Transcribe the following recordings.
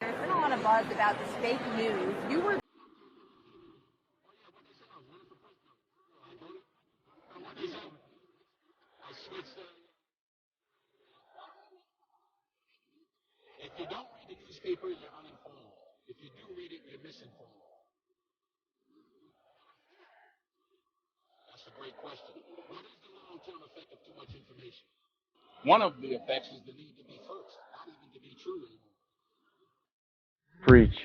There's been a lot of buzz about this fake news. You were. If you don't read the newspaper, you're uninformed. If you do read it, you're misinformed. That's a great question. What is the long-term effect of too much information? One of the effects is the need to be first, not even to be true anymore. Preach.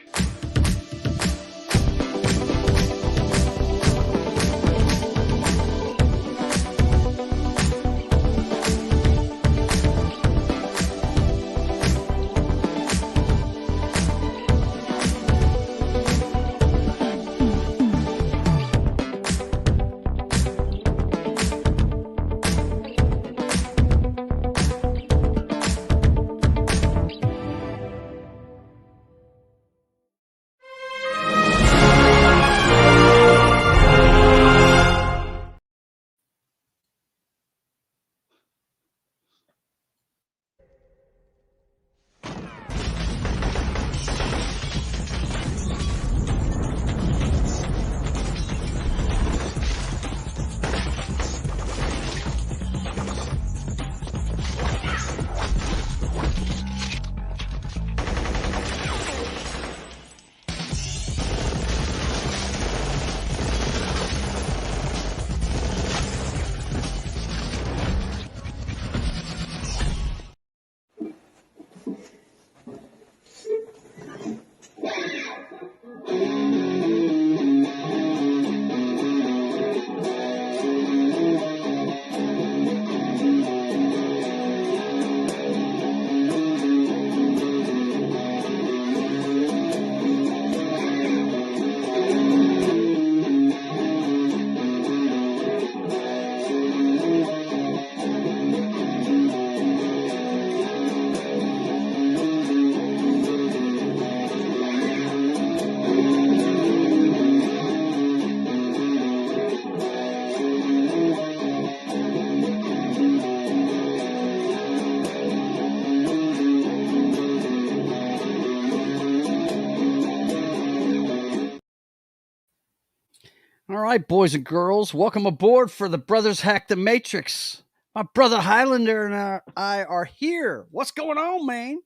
All right, boys and girls, welcome aboard for the Brothers Hack the Matrix. My brother Hylunder and I are here. What's going on, man?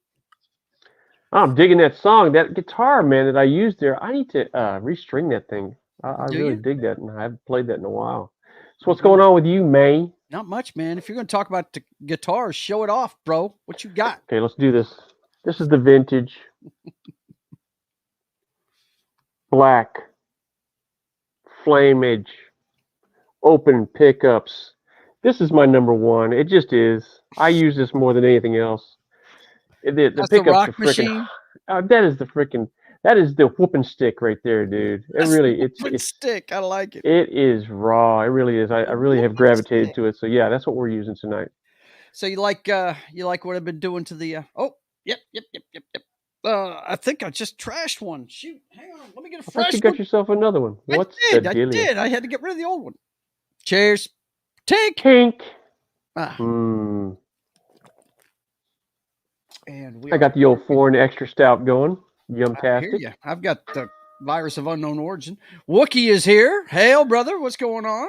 I'm digging that song. That guitar, man, that I used there. I need to restring that thing. I really dig that, and I haven't played that in a while. So what's going on with you, man? Not much, man. If you're going to talk about the guitars, show it off, bro. What you got? Okay, let's do this. This is the vintage black flamage open pickups. This is my number one. It just is. I use this more than anything else. The That's pickups the rock are freaking. machine. That is the whooping stick right there, dude. It's stick. I like it. It is raw. It really is. I really have gravitated to it. So yeah, that's what we're using tonight. So you like what I've been doing to the yep. I think I just trashed one. Shoot, hang on. Let me get a fresh one. You got yourself another one. What's the deal? I did. I had to get rid of the old one. Cheers. Tink. And I got the old foreign extra stout going. Yum-tastic. I've got the virus of unknown origin. Wookie is here. Hail, brother. What's going on?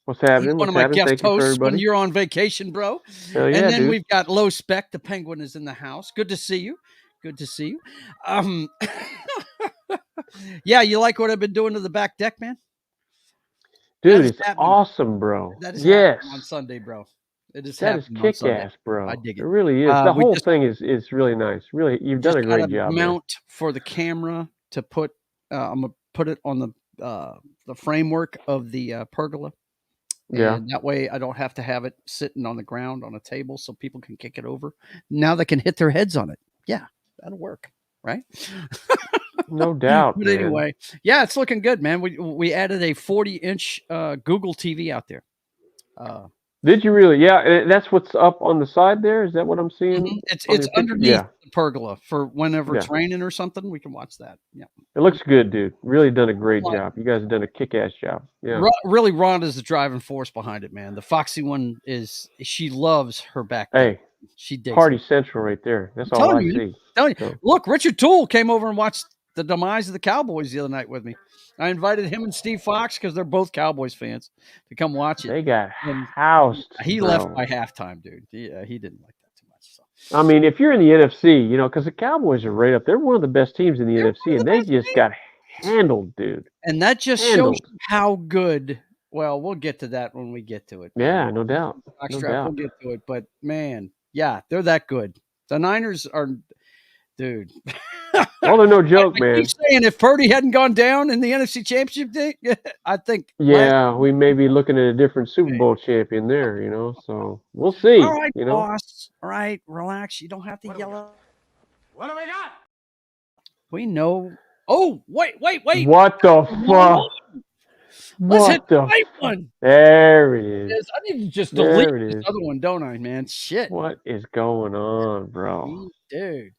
What's happening? One of my guest hosts when you're on vacation, bro. Hell yeah, and then dude. We've got Low Spec. The penguin is in the house. Good to see you. Yeah, you like what I've been doing to the back deck, man? Dude, it's awesome, bro. That is yes. on Sunday, bro. It is That is happening on Sunday. kick-ass, bro. I dig it. It really is. The we whole just- thing is really nice. Really, you've done a great job, man. Mount for the camera to put. I'm gonna put it on the framework of the pergola. Yeah. And that way I don't have to have it sitting on the ground on a table so people can kick it over. Now they can hit their heads on it. Yeah, that'll work, right? No doubt. But man. anyway, yeah, it's looking good, man. We added a 40-inch Google TV out there. Did you really? Yeah, that's what's up on the side there. Is that what I'm seeing? Mm-hmm. It's underneath the pergola for whenever it's raining or something. We can watch that. Yeah, it looks good, dude. Really done a great job. You guys have done a kick-ass job. Yeah, really, Rhonda's the driving force behind it, man. The Foxy one she loves her back. Hey, she digs Party Central right there. That's all I see. Telling you. Look, Richard Toole came over and watched the demise of the Cowboys the other night with me. I invited him and Steve Fox because they're both Cowboys fans to come watch it. They got housed. He left by halftime, dude. He didn't like that too much. So. I mean, if you're in the NFC, because the Cowboys are right up, they're one of the best teams in the NFC, and they just got handled, dude. And that just shows how good. Well, we'll get to that when we get to it. Yeah, no doubt. We'll get to it, but man, yeah, they're that good. The Niners are, dude. Well, they're no joke, man. I keep saying if Purdy hadn't gone down in the NFC Championship thing, I think. Yeah, we may be looking at a different Super Bowl champion there, so we'll see. All right, boss. All right, relax. You don't have to yell. What do we got? We know. Oh, wait. What the fuck? Let's hit the right one. There it is. I need to just delete this other one, don't I, man? Shit. What is going on, bro? Dude.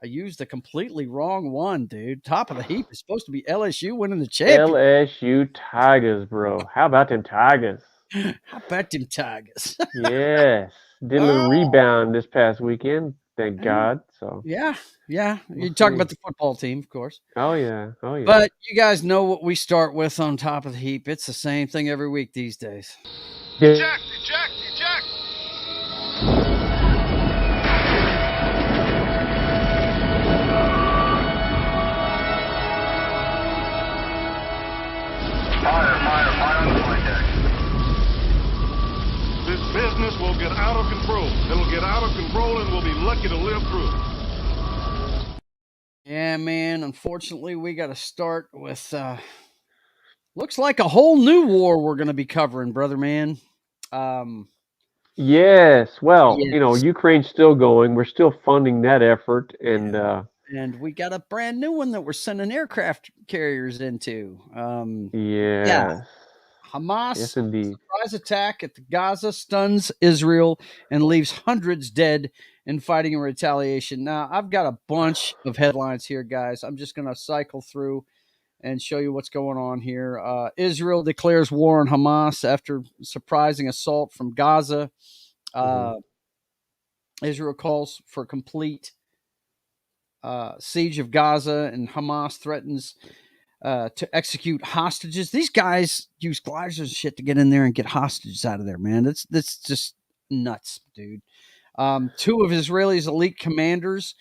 I used the completely wrong one, dude. Top of the heap is supposed to be LSU winning the championship. LSU Tigers, bro. How about them Tigers? How about them Tigers? Yes. Did a little rebound this past weekend. Thank God. So yeah. You're talking about the football team, of course. Oh yeah. But you guys know what we start with on top of the heap. It's the same thing every week these days. Eject! Fire on the flight deck. This business will get out of control. It'll get out of control and we'll be lucky to live through it. Yeah, man. Unfortunately, we got to start with, looks like a whole new war we're going to be covering, brother man. Yes. Well, Ukraine's still going. We're still funding that effort. And we got a brand new one that we're sending aircraft carriers into. Yeah. Hamas yes, indeed. surprise attack at the Gaza stuns Israel and leaves hundreds dead in fighting and retaliation. Now, I've got a bunch of headlines here, guys. I'm just going to cycle through and show you what's going on here. Israel declares war on Hamas after surprising assault from Gaza. Israel calls for complete siege of Gaza, and Hamas threatens to execute hostages. These guys use gliders and shit to get in there and get hostages out of there, man. That's just nuts, dude. 2 of Israel's elite commanders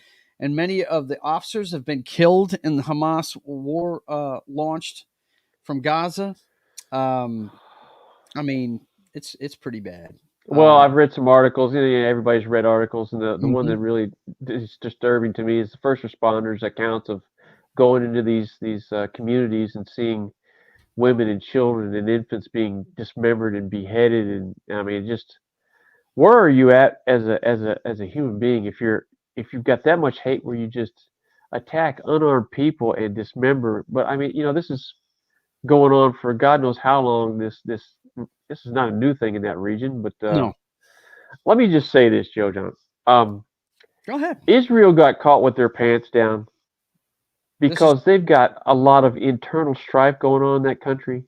and many of the officers have been killed in the Hamas war launched from Gaza. I mean, it's pretty bad. Well, I've read some articles. Everybody's read articles, and the one that really is disturbing to me is the first responders' accounts of going into these communities and seeing women and children and infants being dismembered and beheaded. And I mean, just where are you at as a human being if you've got that much hate where you just attack unarmed people and dismember? But I mean, this is going on for God knows how long. This is not a new thing in that region, but no. Let me just say this, Joe John. Go ahead. Israel got caught with their pants down because they've got a lot of internal strife going on in that country.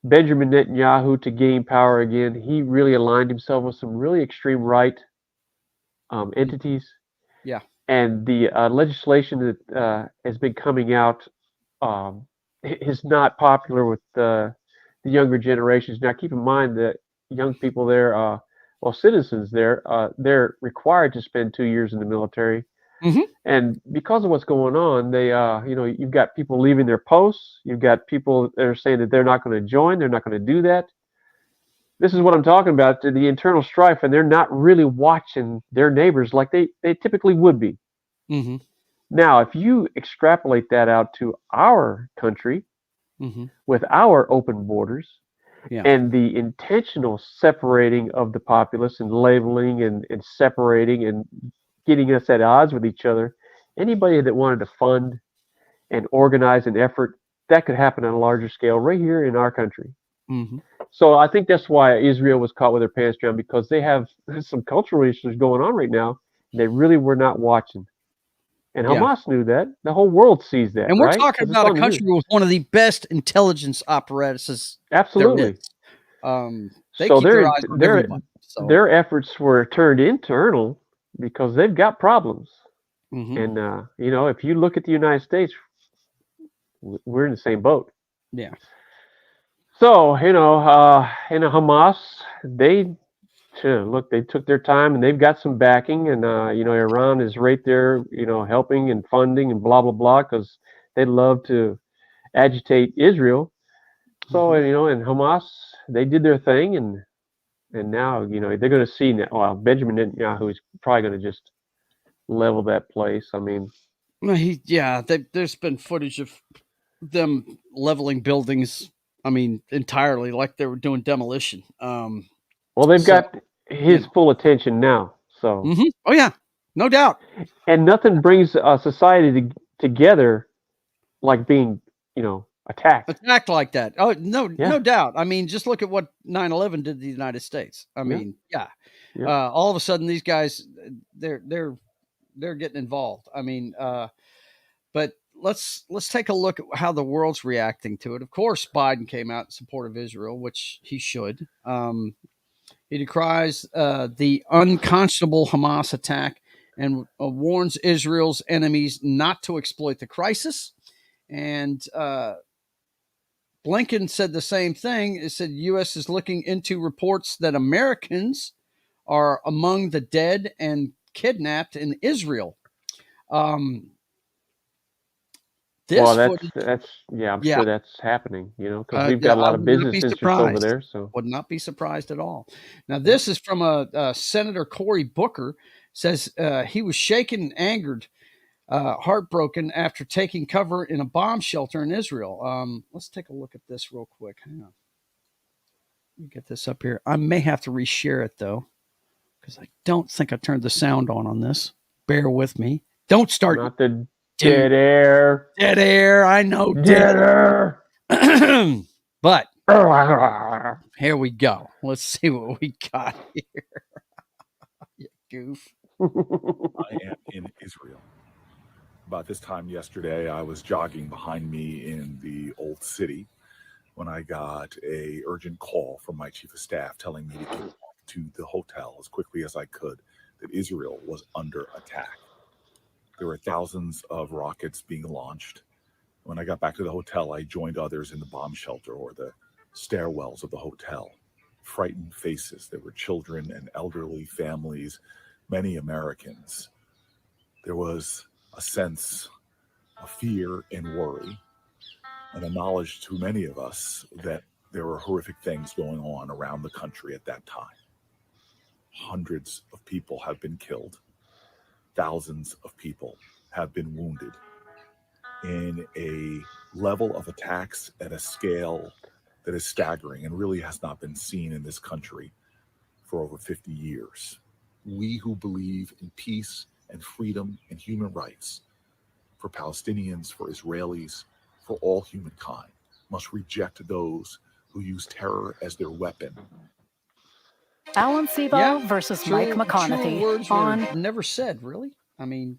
Benjamin Netanyahu, to gain power again, he really aligned himself with some really extreme right entities. Yeah. And the legislation that has been coming out is not popular with the younger generations. Now, keep in mind that young people there, citizens there, they're required to spend 2 years in the military. Mhm. And because of what's going on, they, you've got people leaving their posts. You've got people that are saying that they're not going to join. They're not going to do that. This is what I'm talking about, the internal strife, and they're not really watching their neighbors like they typically would be. Mhm. Now, if you extrapolate that out to our country Mhm. with our open borders Yeah. and the intentional separating of the populace and labeling and separating and getting us at odds with each other, anybody that wanted to fund and organize an effort, that could happen on a larger scale right here in our country. Mhm. So I think that's why Israel was caught with their pants down, because they have some cultural issues going on right now. They really were not watching. And Yeah. Hamas knew that. The whole world sees that, And we're right? talking 'Cause it's about a on the news. country with one of the best intelligence apparatuses there Absolutely. is. They So keep their eyes on everybody. So. their efforts were turned internal because they've got problems. Mhm. And if you look at the United States, we're in the same boat. Yeah. So Hamas, they took their time and they've got some backing, and Iran is right there, helping and funding and blah blah blah, because they love to agitate Israel. So and Hamas, they did their thing, and now they're going to see now. Well, Benjamin Netanyahu is probably going to just level that place. I mean, There's been footage of them leveling buildings. I mean, entirely like they were doing demolition. well, they've got his full attention now. So, Oh yeah, no doubt. and nothing brings a society together like being, attacked like that. Oh no, Yeah. no doubt. I mean, just look at what 9/11 did to the United States. I mean, Yeah. all of a sudden these guys, they're getting involved. I mean, but let's take a look at how the world's reacting to it. Of course, Biden came out in support of Israel, which he should. He decries the unconscionable Hamas attack and warns Israel's enemies not to exploit the crisis. And Blinken said the same thing. It said U.S. is looking into reports that Americans are among the dead and kidnapped in Israel. I'm sure that's happening, because we've got a lot of business interests over there. So would not be surprised at all. Now, this is from a Senator Cory Booker. Says he was shaken and angered, heartbroken after taking cover in a bomb shelter in Israel. Let's take a look at this real quick. Hang on. Let me get this up here. I may have to reshare it though, because I don't think I turned the sound on this. Bear with me. Don't start. Not the dead air. Dead air. I know. Dead air. But here we go. Let's see what we got here. You goof. I am in Israel. About this time yesterday, I was jogging behind me in the old city when I got a urgent call from my chief of staff telling me to get back to the hotel as quickly as I could, that Israel was under attack. There were thousands of rockets being launched. When I got back to the hotel, I joined others in the bomb shelter or the stairwells of the hotel. Frightened faces. There were children and elderly families, many Americans. There was a sense of fear and worry, and a knowledge to many of us that there were horrific things going on around the country at that time. Hundreds of people have been killed. Thousands of people have been wounded in a level of attacks at a scale that is staggering and really has not been seen in this country for over 50 years. We who believe in peace and freedom and human rights for Palestinians, for Israelis, for all humankind, must reject those who use terror as their weapon. Alan Sebo versus Mike McConaughey words on never said, really. I mean,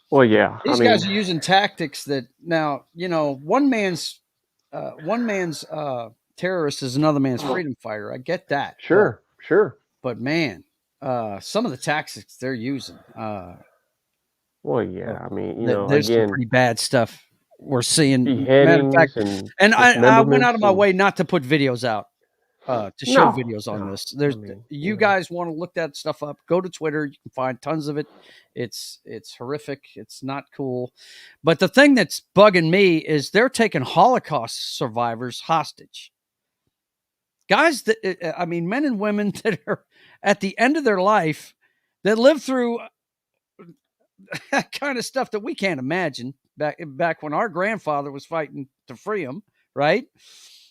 Well, yeah. These guys are using tactics that now, one man's terrorist is another man's freedom fighter. I get that. Sure. But man, some of the tactics they're using. Well, yeah. There's some pretty bad stuff we're seeing. Beheadings and I went out of my way not to put videos out. to show No. videos on No. this. There's I mean, you guys want to look that stuff up, go to Twitter. You can find tons of it. It's horrific. It's not cool. But the thing that's bugging me is they're taking Holocaust survivors hostage. Guys that, I mean, men and women that are at the end of their life that live through that kind of stuff that we can't imagine back when our grandfather was fighting to free them, right?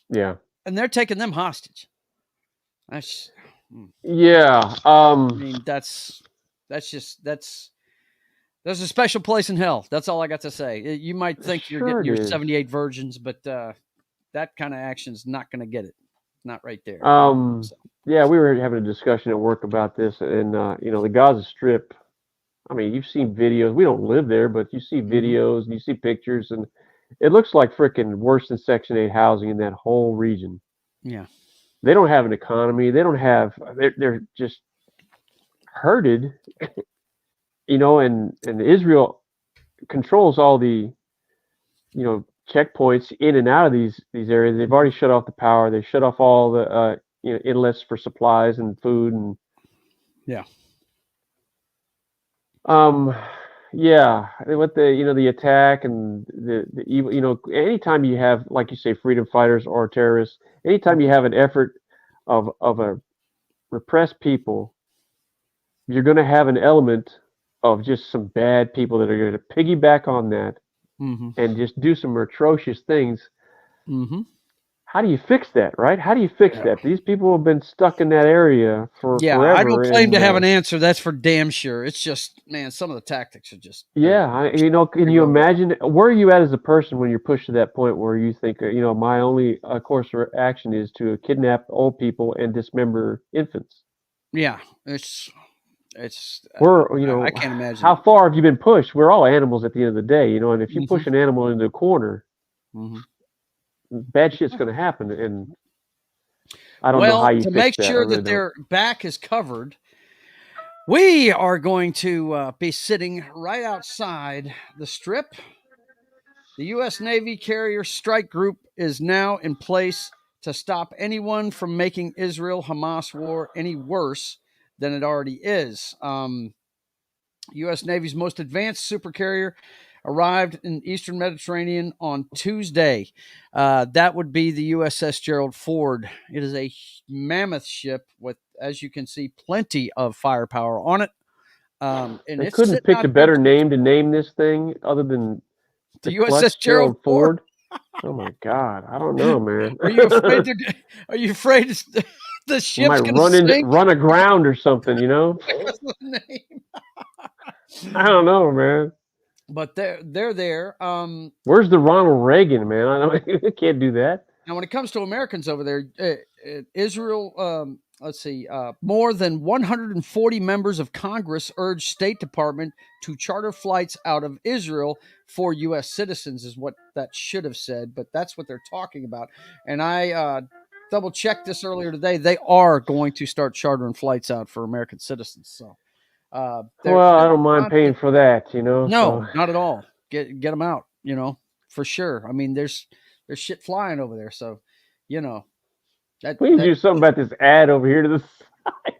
Yeah. And they're taking them hostage. Yeah. I mean, there's a special place in hell. That's all I got to say. You might think you're getting your 78 virgins, but that kind of action is not going to get it. Not right there. Yeah, we were having a discussion at work about this, and the Gaza Strip. I mean, you've seen videos. We don't live there, but you see videos and you see pictures, and it looks like freaking worse than Section 8 housing in that whole region. Yeah. They don't have an economy. They don't have. They're just herded. And Israel controls all the, checkpoints in and out of these areas. They've already shut off the power. They shut off all the inlets for supplies and food and. Yeah. With the attack and the evil, anytime you have, like you say, freedom fighters or terrorists, anytime you have an effort of a repressed people, you're going to have an element of just some bad people that are going to piggyback on that and just do some atrocious things. How do you fix that, right? How do you fix that? These people have been stuck in that area for forever. I don't claim to have an answer. That's for damn sure. It's just, man, some of the tactics are just. Yeah, can you imagine? Where are you at as a person when you're pushed to that point where you think, my only course of action is to kidnap old people and dismember infants? Yeah, it's. I can't imagine. How far have you been pushed? We're all animals at the end of the day, and if you push an animal into a corner, bad shit's going to happen. And I don't know how you to fix make that. sure that their back is covered, we are going to be sitting right outside the Strip. The U.S. Navy Carrier Strike Group is now in place to stop anyone from making Israel-Hamas war any worse than it already is. U.S. Navy's most advanced supercarrier arrived in Eastern Mediterranean on Tuesday. That would be the USS Gerald Ford. It is a mammoth ship with, as you can see, plenty of firepower on it. And they couldn't have picked a better name to name this thing other than the USS Gerald Ford. Oh my God, I don't know, man. Are you afraid? Are you afraid the ship's going to sink? Run aground or something? I don't know, man. But they're there. Where's the Ronald Reagan, man? I can't do that. Now, when it comes to Americans over there, Israel, more than 140 members of Congress urged State Department to charter flights out of Israel for U.S. citizens is what that should have said, but that's what they're talking about. And I double-checked this earlier today. They are going to start chartering flights out for American citizens. So, I don't mind paying for that, No, so. not at all. Get them out, for sure. I mean, there's shit flying over there, so, We need to do something about this ad over here to the side.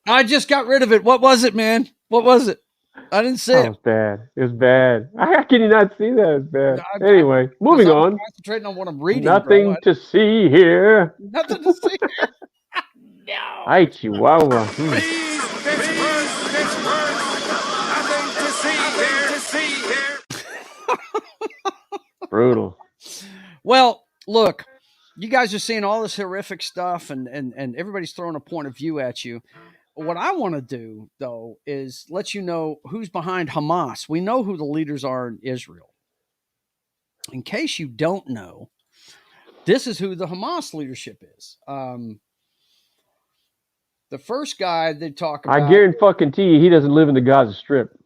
I just got rid of it. What was it, man? What was it? I didn't see it. It was bad. It was bad. How can you not see that? It's bad. Anyway, moving on. Concentrating on what I'm reading. Nothing to see here. Nothing to see here. No. Hi, Chihuahua. Nothing to see here. Brutal. Well, look, you guys are seeing all this horrific stuff and everybody's throwing a point of view at you. What I want to do, though, is let you know who's behind Hamas. We know who the leaders are in Israel. In case you don't know, this is who the Hamas leadership is. The first guy they talk about... I guarantee you he doesn't live in the Gaza Strip.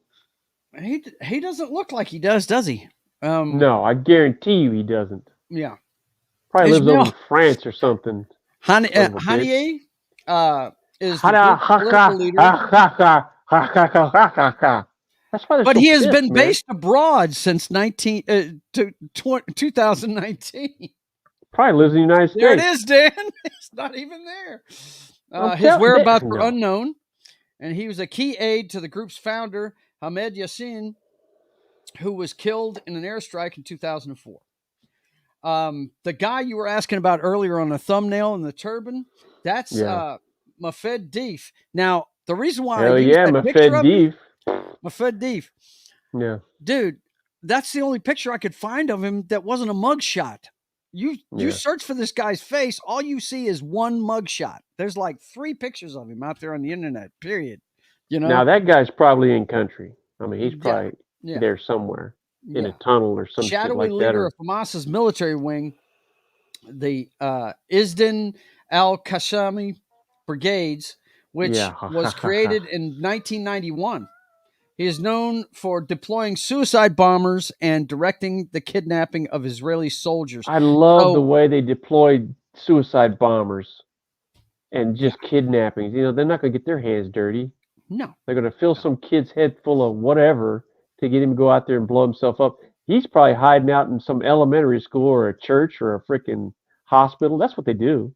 He doesn't look like he does he? No, I guarantee you he doesn't. Yeah. Probably lives over in France or something. Haniye is the political leader. That's why but so he has pissed, been man. based abroad since 2019. Probably lives in the United There it States. is, Dan. It's not even there. I'm His whereabouts no. were unknown, and he was a key aide to the group's founder, Ahmed Yassin, who was killed in an airstrike in 2004. The guy you were asking about earlier on the thumbnail in the turban, that's Mafed Deef. Now, the reason why I used that picture of him, Mafed Deef. Yeah. Dude, that's the only picture I could find of him that wasn't a mugshot. You search for this guy's face, all you see is one mugshot. There's like 3 pictures of him out there on the internet, period. You know? Now, that guy's probably in country. I mean, he's probably there somewhere in a tunnel or some shadowy shit like leader that. of Hamas's military wing, the Izdin al-Qasami Brigades, which was created in 1991. He is known for deploying suicide bombers and directing the kidnapping of Israeli soldiers. I love the way they deployed suicide bombers and just kidnappings. You know, they're not going to get their hands dirty. No. They're going to fill some kid's head full of whatever to get him to go out there and blow himself up. He's probably hiding out in some elementary school or a church or a freaking hospital. That's what they do.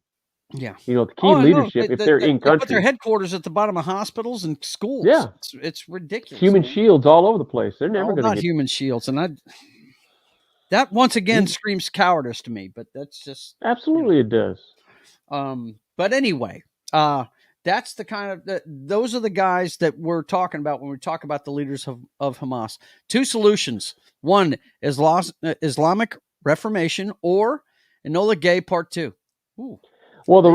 Yeah. You know, the key leadership, if they're in country. They put their headquarters at the bottom of hospitals and schools. Yeah. It's ridiculous. Human shields all over the place. They're never going to get human shields. And that once again screams cowardice to me, but that's just. Absolutely it does. But anyway, that's the kind of, those are the guys that we're talking about when we talk about the leaders of Hamas. 2 solutions. One is Islamic Reformation or Enola Gay Part 2. Ooh. Well, the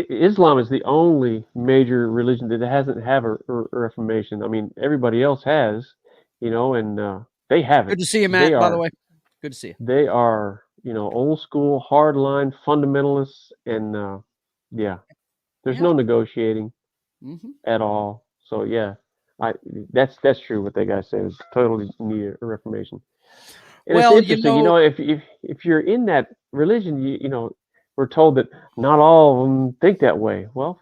Islam is the only major religion that hasn't have a Reformation. I mean, everybody else has, you know, and they haven't. Good to see you, Matt, by the way. Good to see you. They are, you know, old school, hardline fundamentalists, and there's no negotiating at all. So that's true. What that guy said is totally need a Reformation. And it's interesting, you know, if you're in that religion, you know. We're told that not all of them think that way. Well,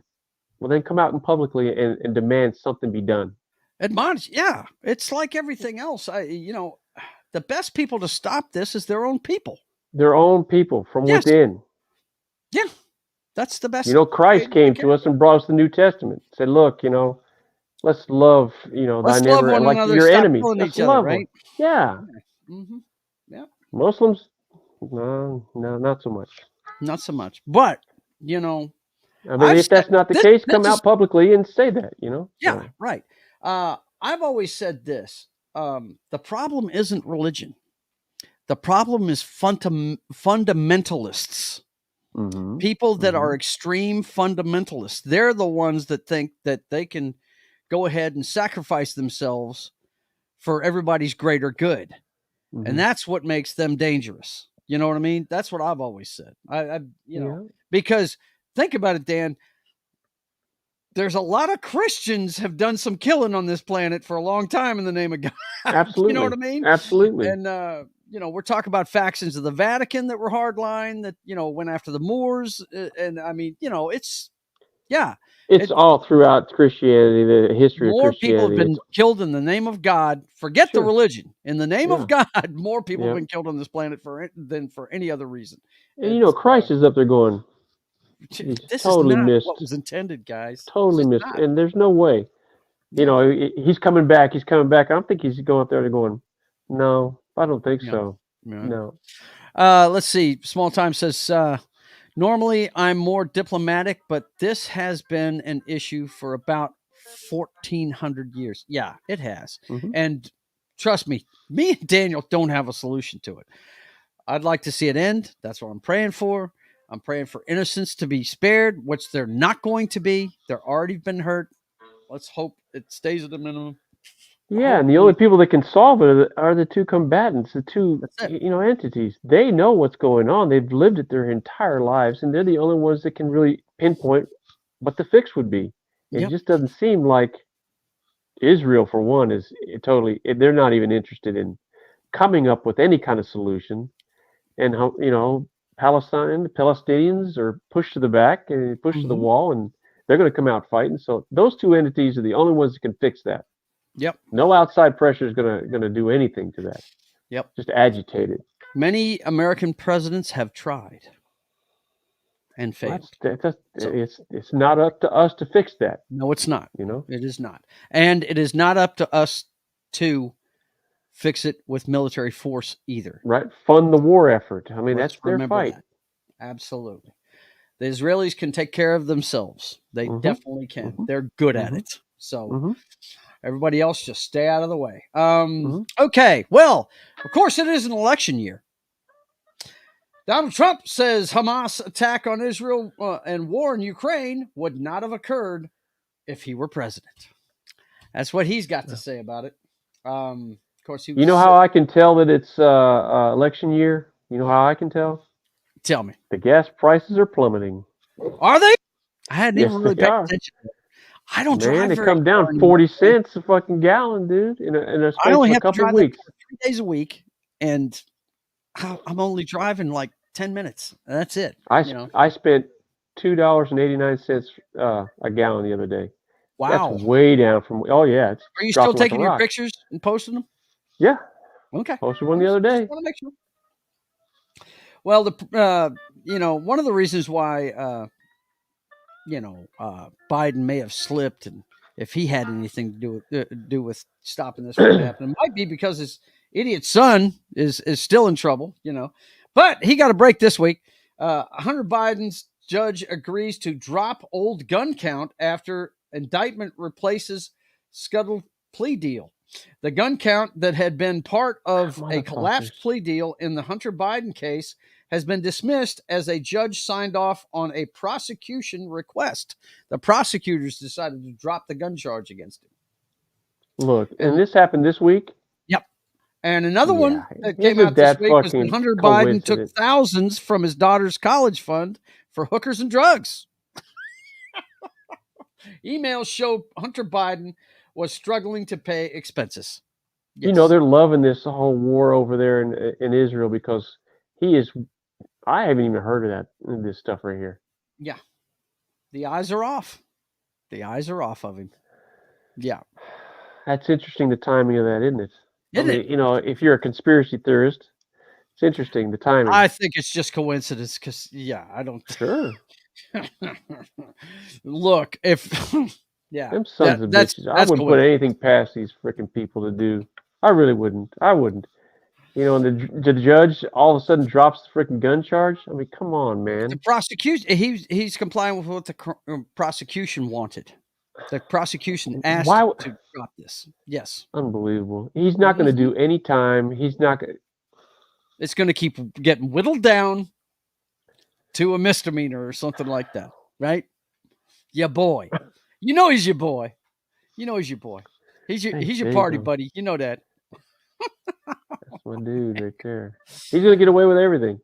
then come out and publicly and demand something be done. Admonish, it's like everything else. The best people to stop this is their own people. Their own people from within. Yeah, that's the best. You know, Christ came to us and brought us the New Testament. Said, look, you know, let's love, you know, thy neighbor like your enemy. Let's love them. Yeah. Mm-hmm. Yeah. Muslims, no, not so much. Not so much, but you know, I mean, if that's not the case, come out publicly and say that. You know. Yeah, right. I've always said this: the problem isn't religion. The problem is fundamentalists. Mm-hmm. People that are extreme fundamentalists. They're the ones that think that they can go ahead and sacrifice themselves for everybody's greater good, and that's what makes them dangerous. You know what I mean? That's what I've always said. You know, because think about it, Dan. There's a lot of Christians have done some killing on this planet for a long time in the name of God. Absolutely. You know what I mean? Absolutely. And, you know, we're talking about factions of the Vatican that were hardline that, you know, went after the Moors. And I mean, you know, it's all throughout Christianity, the history of Christianity. More people have been killed in the name of God. Forget the religion. In the name of God, more people have been killed on this planet than for any other reason. And you know, Christ is up there going, this totally is not missed. what was intended, guys. Totally missed. And there's no way. You know, he's coming back. He's coming back. I don't think he's going up there and going, no, I don't think so. No. Let's see. Small Time says, normally I'm more diplomatic, but this has been an issue for about 1,400 years. Yeah, it has. And trust me and Daniel don't have a solution to it. I'd like to see it end. That's what I'm praying for. I'm praying for innocents to be spared, which they're not going to be. They're already been hurt. Let's hope it stays at the minimum. Yeah, and the only people that can solve it are the two combatants, the two entities. They know what's going on. They've lived it their entire lives, and they're the only ones that can really pinpoint what the fix would be. It just doesn't seem like Israel, for one, is totally. They're not even interested in coming up with any kind of solution. And Palestine, the Palestinians are pushed to the back and pushed to the wall, and they're going to come out fighting. So those two entities are the only ones that can fix that. Yep. No outside pressure is going to do anything to that. Yep. Just agitate it. Many American presidents have tried and failed. It's not up to us to fix that. No, it's not. You know, it is not, and it is not up to us to fix it with military force either. Right? Fund the war effort. I mean, that's their fight. That. Absolutely. The Israelis can take care of themselves. They definitely can. They're good at it. So everybody else just stay out of the way. Okay. Well, of course, it is an election year. Donald Trump says Hamas attack on Israel and war in Ukraine would not have occurred if he were president. That's what he's got to say about it. Of course, you know how I can tell that it's election year? You know how I can tell? Tell me. The gas prices are plummeting. Are they? I hadn't even really paid attention. I don't drive they very come down 40 cents a fucking gallon, dude, in a space of a couple of weeks. 3 days a week, and I'm only driving like 10 minutes. That's it. I spent $2.89 a gallon the other day. Wow. That's way down from. Oh yeah. Are you still taking your pictures and posting them? Yeah. Okay. Posted one the other day. Just want to make sure. Well, one of the reasons why, Biden may have slipped, and if he had anything to do with stopping this from happening, it might be because his idiot son is still in trouble, But he got a break this week. Hunter Biden's judge agrees to drop old gun count after indictment replaces scuttled plea deal. The gun count that had been part of a collapsed plea deal in the Hunter Biden case has been dismissed as a judge signed off on a prosecution request. The prosecutors decided to drop the gun charge against him. Look, and this happened this week? Yep. And another one that came out this week was when Hunter Biden took thousands from his daughter's college fund for hookers and drugs. Emails show Hunter Biden was struggling to pay expenses. Yes. They're loving this whole war over there in Israel because I haven't even heard of this stuff right here. Yeah. The eyes are off. The eyes are off of him. Yeah. That's interesting, the timing of that, isn't it? If you're a conspiracy theorist, it's interesting, the timing. I think it's just coincidence because, I don't. Sure. Look, if. Yeah. Them sons of bitches. I wouldn't put anything past these freaking people to do. I really wouldn't. I wouldn't. And the judge all of a sudden drops the freaking gun charge. I mean, come on, man. The prosecution, he's complying with what the prosecution wanted. The prosecution asked to drop this. Yes. Unbelievable. He's not going to do any time. He's not going. It's going to keep getting whittled down to a misdemeanor or something like that, right? Yeah, boy. He's your boy. He's your boy. He's your party buddy. You know that. That's my dude right there. He's going to get away with everything.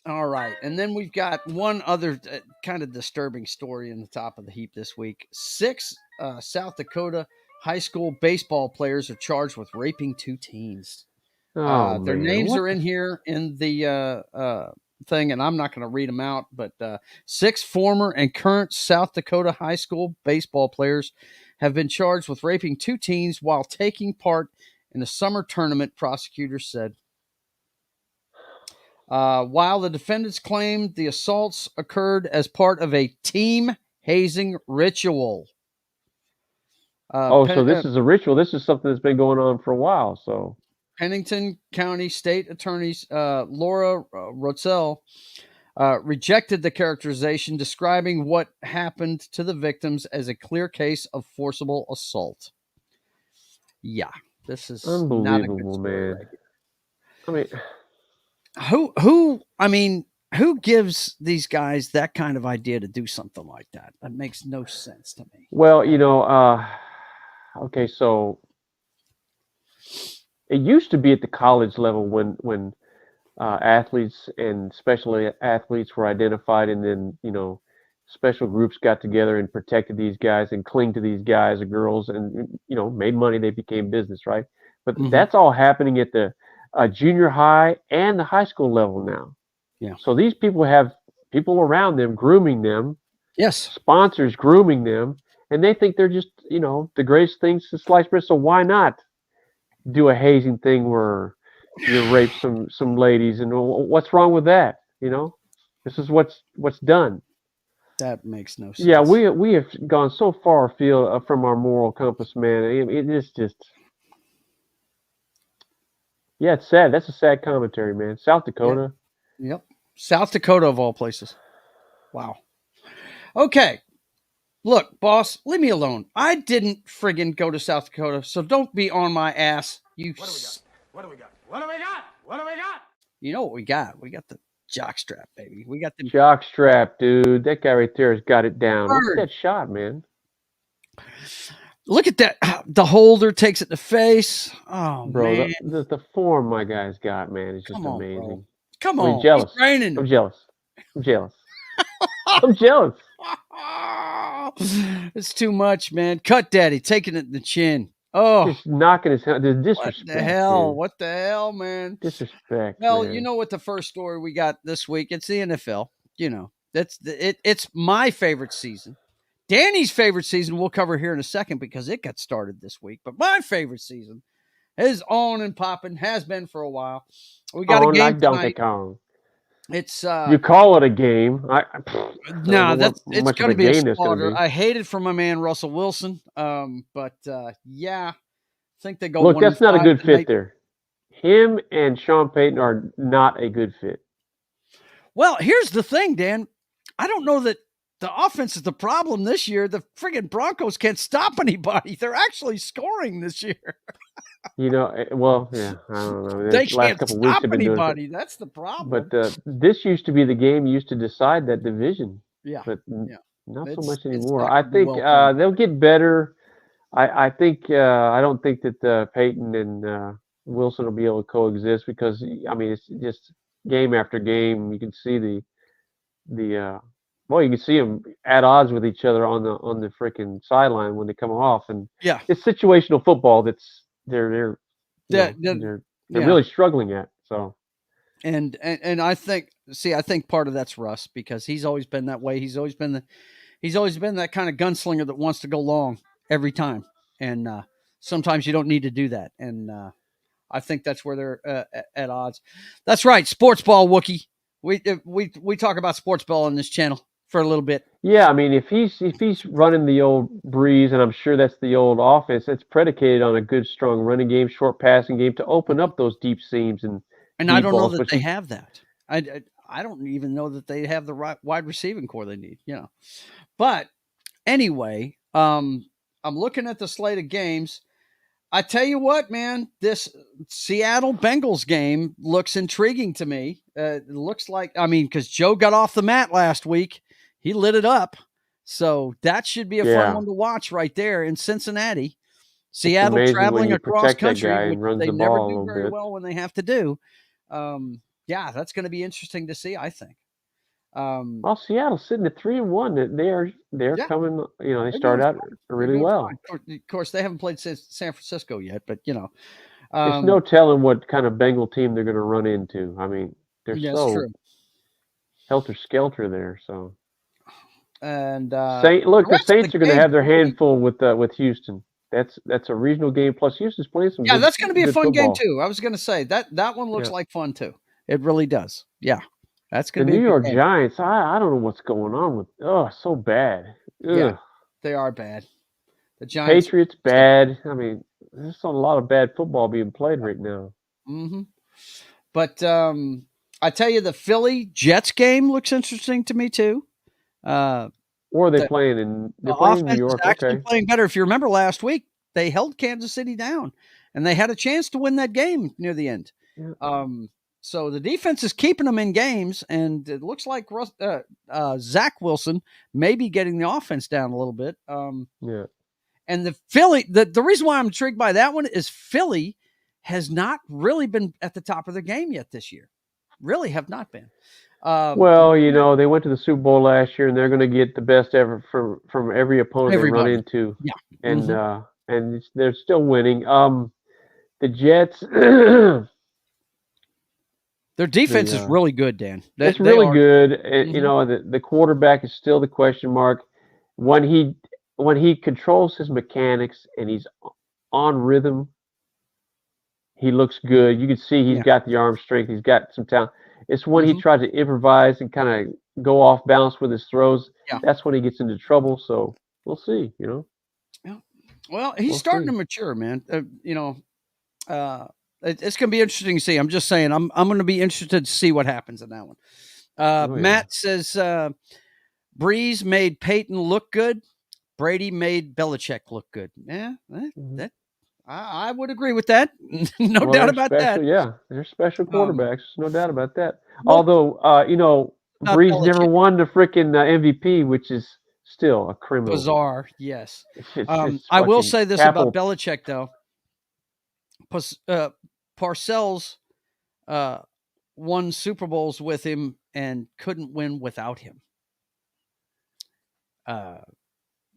All right. And then we've got one other kind of disturbing story in the top of the heap this week. 6 South Dakota high school baseball players are charged with raping 2 teens. Their names are in here in the thing, and I'm not going to read them out, but 6 former and current South Dakota high school baseball players have been charged with raping 2 teens while taking part in a summer tournament, prosecutors said. While the defendants claimed the assaults occurred as part of a team hazing ritual. So this is a ritual. This is something that's been going on for a while. So Pennington County State Attorneys Laura Rosell rejected the characterization, describing what happened to the victims as a clear case of forcible assault. Yeah, this is unbelievable, man. Right? I mean, who gives these guys that kind of idea to do something like that? That makes no sense to me. Well, okay, so it used to be at the college level when athletes and special athletes were identified, and then special groups got together and protected these guys and clinged to these guys or girls, and made money. They became business, right? But that's all happening at the junior high and the high school level now. Yeah. So these people have people around them grooming them. Yes. Sponsors grooming them, and they think they're just the greatest things to slice bread. So why not do a hazing thing where rape some ladies, and what's wrong with that? This is what's done. That makes no sense. Yeah, we have gone so far afield from our moral compass, man. It is just, yeah, it's sad. That's a sad commentary, man. South Dakota. Yep. South Dakota of all places. Wow. Okay. Look, boss, leave me alone. I didn't friggin' go to South Dakota, so don't be on my ass. What do we got? You know what we got? We got the jockstrap, baby. We got the Jockstrap, dude. That guy right there has got it down. Look at that shot, man. Look at that. The holder takes it to face. Oh, bro, man. The form my guy's got, man, is just amazing. Bro. Come on. I'm jealous. I'm jealous. I'm jealous. It's too much, man. Cut daddy, taking it in the chin. Oh, just knocking his head. Disrespect. What the hell? Man. What the hell, man? Disrespect. Well, man. You know what the first story we got this week? It's the NFL. It's my favorite season. Danny's favorite season we'll cover here in a second because it got started this week. But my favorite season is on and popping, has been for a while. We got a game like tonight. Donkey Kong. It's you call it a game? No, it's going to be a slaughter. I hate it for my man Russell Wilson, but yeah, I think they go. Look, that's not a good fit there. Him and Sean Payton are not a good fit. Well, here's the thing, Dan. I don't know that the offense is the problem this year. The friggin' Broncos can't stop anybody. They're actually scoring this year. Well, yeah, I don't know. They can't stop anybody. That's the problem. But this used to be the game used to decide that division. Yeah. But not so much anymore. I think they'll get better. I don't think that Peyton and Wilson will be able to coexist because, I mean, it's just game after game. You can see you can see them at odds with each other on the freaking sideline when they come off. And it's situational football that's they're really struggling at. So, and I think part of that's Russ because he's always been that way. He's always been that kind of gunslinger that wants to go long every time. And sometimes you don't need to do that. And I think that's where they're at odds. That's right, sports ball, Wookie. We talk about sports ball on this channel for a little bit. Yeah, I mean, if he's running the old breeze, and I'm sure that's the old offense, it's predicated on a good, strong running game, short passing game to open up those deep seams and I don't know that they have that. I don't even know that they have the right wide receiving core they need. But anyway, I'm looking at the slate of games. I tell you what, man, this Seattle Bengals game looks intriguing to me. It looks like, because Joe got off the mat last week. He lit it up. So that should be a fun one to watch right there in Cincinnati. Seattle traveling across country, which they never do very well when they have to do. That's going to be interesting to see, I think. Well, Seattle's sitting at 3-1. They're coming. They started out really well. Of course, they haven't played San Francisco yet, but there's no telling what kind of Bengal team they're going to run into. I mean, they're so helter skelter there. So, and the Saints are going to have their handful with Houston. That's a regional game. Plus, Houston's playing some. Yeah, that's going to be a fun game too. I was going to say that one looks like fun too. It really does. Yeah. That's going to be the New York Giants. I don't know what's going on with. Oh, so bad. Ugh. Yeah, they are bad. The Giants, Patriots bad. I mean, there's a lot of bad football being played right now. Mm-hmm. But I tell you, the Philly Jets game looks interesting to me too. Or are they playing in? They're playing in New York. Actually playing better. If you remember last week, they held Kansas City down, and they had a chance to win that game near the end. Yeah. So the defense is keeping them in games, and it looks like Zach Wilson may be getting the offense down a little bit. Yeah. And the Philly, the reason why I'm intrigued by that one is Philly has not really been at the top of their game yet this year. Really have not been. Well, they went to the Super Bowl last year, and they're going to get the best ever from every opponent they run into. Yeah. And and they're still winning. The Jets. Their defense is really good, Dan. It's really good. And, the quarterback is still the question mark. When he controls his mechanics and he's on rhythm, he looks good. You can see he's got the arm strength. He's got some talent. It's when he tries to improvise and kind of go off balance with his throws. Yeah. That's when he gets into trouble. So we'll see. You know. Yeah. Well, he's starting to mature, man. It's going to be interesting to see. I'm just saying. I'm going to be interested to see what happens in that one. Matt says Breeze made Peyton look good. Brady made Belichick look good. Yeah, that I would agree with that. No doubt about that. Yeah, they're special quarterbacks. No doubt about that. Although, Breeze never won the freaking MVP, which is still a criminal. Bizarre, yes. I will say this about Belichick, though. Parcells won Super Bowls with him and couldn't win without him.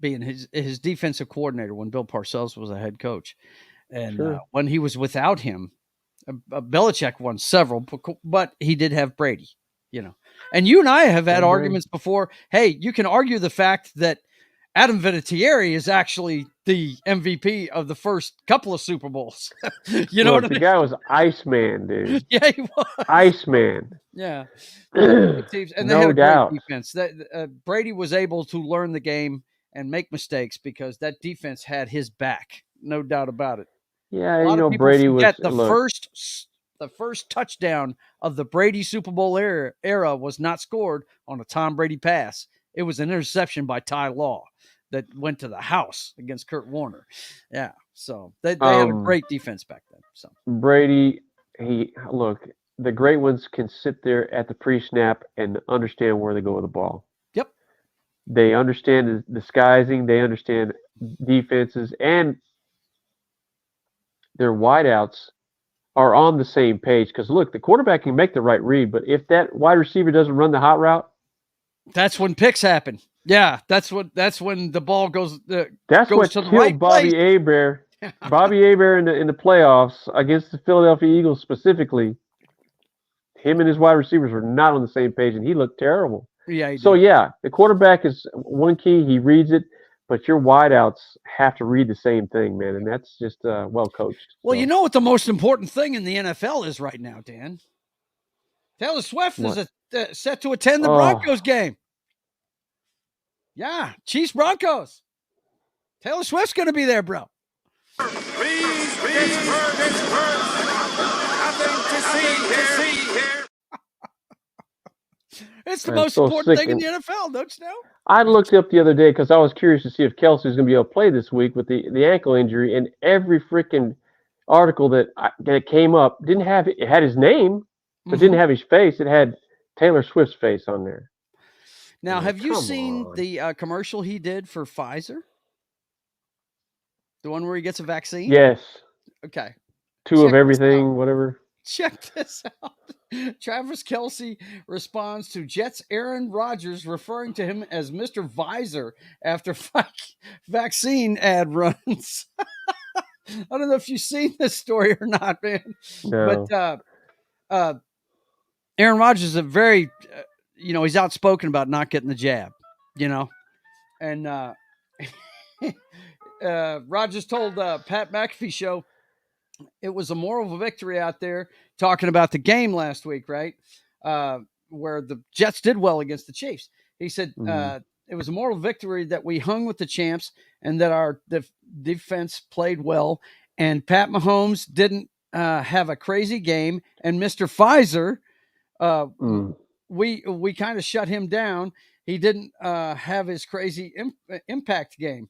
Being his defensive coordinator when Bill Parcells was a head coach. And when he was without him, Belichick won several, but he did have Brady, And you and I have had arguments before. Hey, you can argue the fact that Adam Vinatieri is actually the MVP of the first couple of Super Bowls. You know what I mean? The guy was Iceman, dude. Yeah, he was. Iceman. Yeah. And they had a doubt. Great defense. Brady was able to learn the game and make mistakes because that defense had his back. No doubt about it. Yeah, Brady was the first touchdown of the Brady Super Bowl era was not scored on a Tom Brady pass. It was an interception by Ty Law that went to the house against Kurt Warner. Yeah, so they had a great defense back then. So Brady, the great ones can sit there at the pre-snap and understand where they go with the ball. Yep, they understand the disguising. They understand defenses, and their wideouts are on the same page. Because look, the quarterback can make the right read, but if that wide receiver doesn't run the hot route, that's when picks happen. Yeah, that's when the ball goes. That's goes what to the killed right Bobby place. Hebert. Bobby Hebert in the playoffs against the Philadelphia Eagles specifically. Him and his wide receivers were not on the same page, and he looked terrible. Yeah. He did. So the quarterback is one key. He reads it, but your wideouts have to read the same thing, man, and that's just well coached. Well, you know what the most important thing in the NFL is right now, Dan? Taylor Swift is set to attend the Broncos game. Yeah, Chiefs Broncos. Taylor Swift's going to be there, bro. Please, Pittsburgh. Nothing to see here. It's the most important thing in the NFL, don't you know? I looked up the other day because I was curious to see if Kelsey was going to be able to play this week with the ankle injury, and every freaking article that came up didn't have it had his name, but didn't have his face. It had Taylor Swift's face on there. Now, have you seen the commercial he did for Pfizer? The one where he gets a vaccine? Yes. Okay. Two of everything, whatever. Check this out. Travis Kelce responds to Jets Aaron Rodgers referring to him as Mr. Visor after vaccine ad runs. I don't know if you've seen this story or not, man. No. But Aaron Rodgers is a very, he's outspoken about not getting the jab, and Rodgers told Pat McAfee show it was a moral victory out there talking about the game last week, right? Where the Jets did well against the Chiefs. He said it was a moral victory that we hung with the champs and that our defense played well. And Pat Mahomes didn't have a crazy game. And Mr. Pfizer, we kind of shut him down. He didn't have his crazy impact game.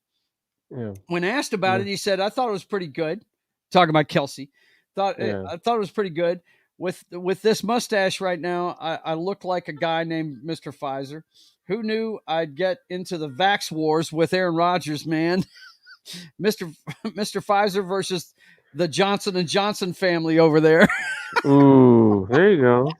Yeah. When asked about it, he said, I thought it was pretty good. Talking about Kelce. I thought it was pretty good. With this mustache right now, I look like a guy named Mr. Pfizer. Who knew I'd get into the vax wars with Aaron Rodgers, man? Mr. Pfizer versus the Johnson & Johnson family over there. Ooh, there you go.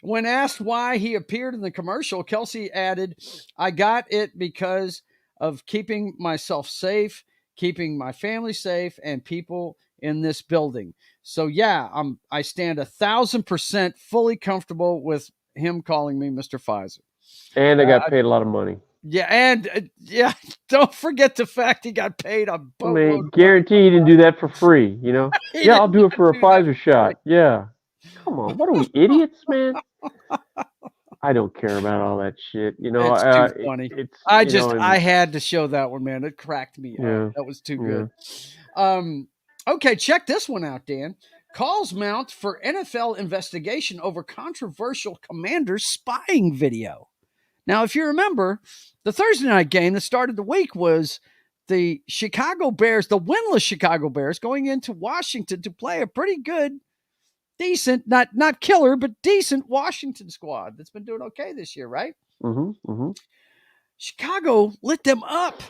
When asked why he appeared in the commercial, Kelce added, I got it because of keeping myself safe, keeping my family safe, and people in this building. So yeah, I stand 1,000% fully comfortable with him calling me Mr. Pfizer. And I got paid a lot of money. Yeah, and don't forget the fact he got paid a I boatload mean, of money. guarantee he didn't do that for free, you know? He Yeah, I'll did do it not for a do that Pfizer for shot. Yeah. Come on, what are we, idiots, man? I don't care about all that shit. You know, It's too funny. it's, I had to show that one, man. It cracked me Yeah, up. That was too yeah. good. Okay, check this one out, Dan. Calls mount for NFL investigation over controversial Commanders spying video. Now, if you remember, the Thursday night game that started the week was the Chicago Bears, the winless Chicago Bears, going into Washington to play a pretty good, decent, not killer, but decent Washington squad that's been doing okay this year, right? Chicago lit them up.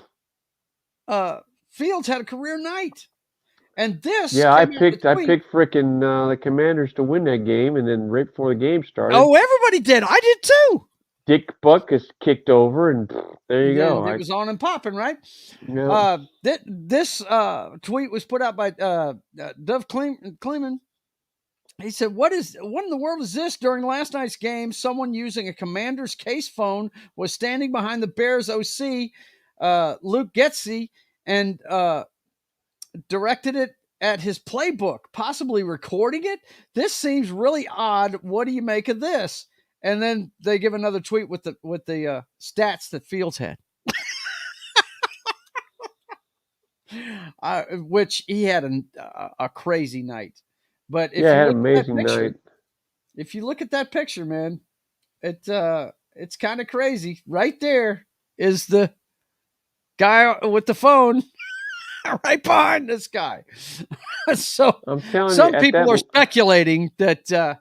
Fields had a career night. And this I came out picked the tweet. frickin' the Commanders to win that game, and then right before the game started, Oh, everybody did. I did too. Dick Buck is kicked over, and there you go. It was on and popping, right? Yeah. This tweet was put out by Dov Kleeman. He said, what in the world is this? During last night's game, someone using a Commander's case phone was standing behind the Bears OC, Luke Getsy, and directed it at his playbook, possibly recording it. This seems really odd. What do you make of this? And then they give another tweet with the stats that Fields had. Which he had a crazy night. But if you had look an at that amazing picture, night. if you look at that picture, man, it's kind of crazy. Right there is the guy with the phone right behind this guy. So I'm telling you, some people are speculating that there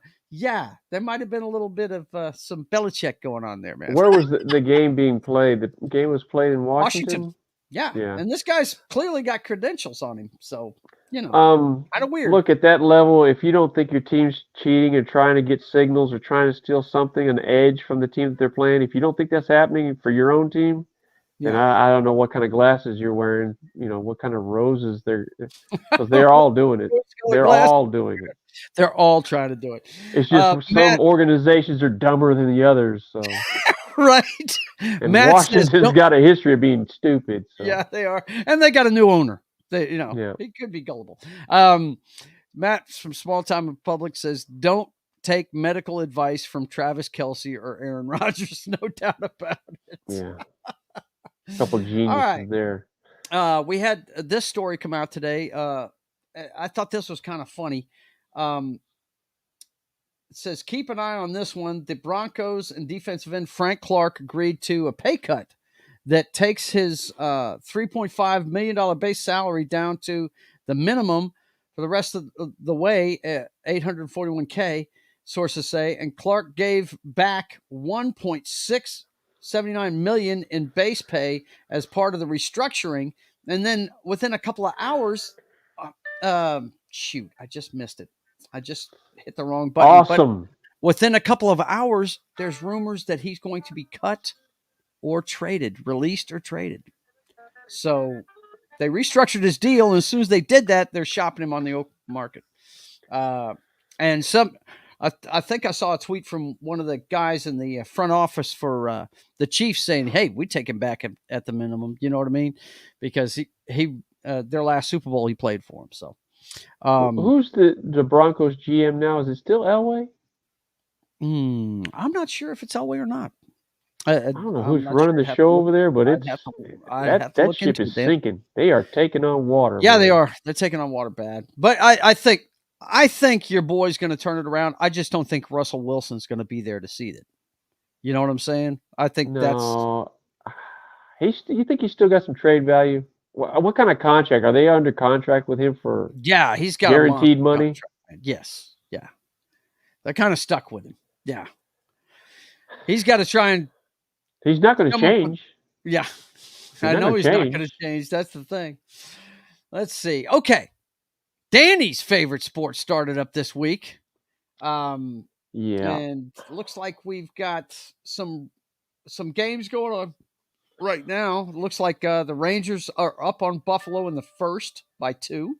might have been a little bit of some Belichick going on there, man. Where was the game being played? The game was played in Washington. Yeah. And this guy's clearly got credentials on him, so kind of weird. Look, at that level, if you don't think your team's cheating or trying to get signals or trying to steal something, an edge from the team that they're playing, if you don't think that's happening for your own team, then I don't know what kind of glasses you're wearing, what kind of roses because they're all doing it. They're all doing it. They're all trying to do it. It's just some organizations are dumber than the others, so. Right. And Washington's got a history of being stupid. So. Yeah, they are. And they got a new owner. He could be gullible. Matt from Small Time Public says, don't take medical advice from Travis Kelce or Aaron Rodgers. No doubt about it. Yeah. A couple geniuses there. We had this story come out today. I thought this was kind of funny. It says, keep an eye on this one. The Broncos and defensive end Frank Clark agreed to a pay cut that takes his $3.5 million base salary down to the minimum for the rest of the way, $841K, sources say. And Clark gave back $1.679 million in base pay as part of the restructuring. And then within a couple of hours, I just missed it. I just hit the wrong button. Awesome. But within a couple of hours, there's rumors that he's going to be cut or traded, released or traded. So they restructured his deal, and as soon as they did that, they're shopping him on the open market. And I think I saw a tweet from one of the guys in the front office for the Chiefs saying, hey, we take him back at the minimum. You know what I mean? Because he their last Super Bowl, he played for him. So. Who's the Broncos GM now? Is it still Elway? I'm not sure if it's Elway or not. I don't know who's running the show over there, but that ship is sinking. They are taking on water. Yeah, they are. They're taking on water bad. But I think your boy's going to turn it around. I just don't think Russell Wilson's going to be there to see it. You know what I'm saying? I think you think he's still got some trade value? What kind of contract? Are they under contract with him for? Yeah, he's got guaranteed money. Contract. Yes, yeah. They're kind of stuck with him. Yeah, he's got to try and. He's not going to change. Yeah, I know he's not going to change. That's the thing. Let's see. Okay, Danny's favorite sport started up this week. Yeah, and looks like we've got some games going on. Right now, it looks like the Rangers are up on Buffalo in the first by 2.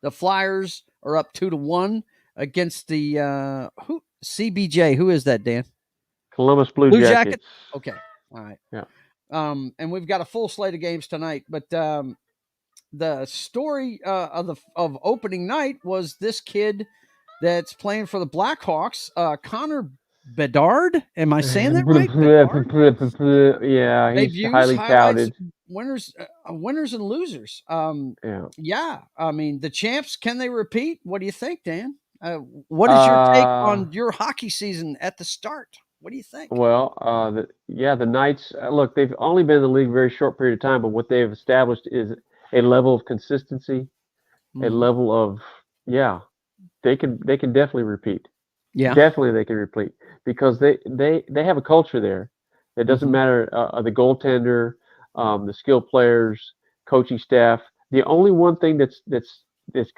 The Flyers are up 2-1 against the CBJ. Who is that, Dan? Columbus Blue Jackets. Okay. All right. Yeah. And we've got a full slate of games tonight, but the story of opening night was this kid that's playing for the Blackhawks, Connor Bedard. Am I saying that right? Bedard? Yeah, he's Debuts, highly highlights, touted. winners and losers. Yeah. Yeah. I mean, the champs, can they repeat? What do you think, Dan? What is your take on your hockey season at the start? What do you think? Well, the Knights, look, they've only been in the league a very short period of time, but what they've established is a level of consistency, a level of, they can definitely repeat. Yeah. Definitely they can repeat because they have a culture there. It doesn't matter the goaltender, the skilled players, coaching staff. The only one thing that's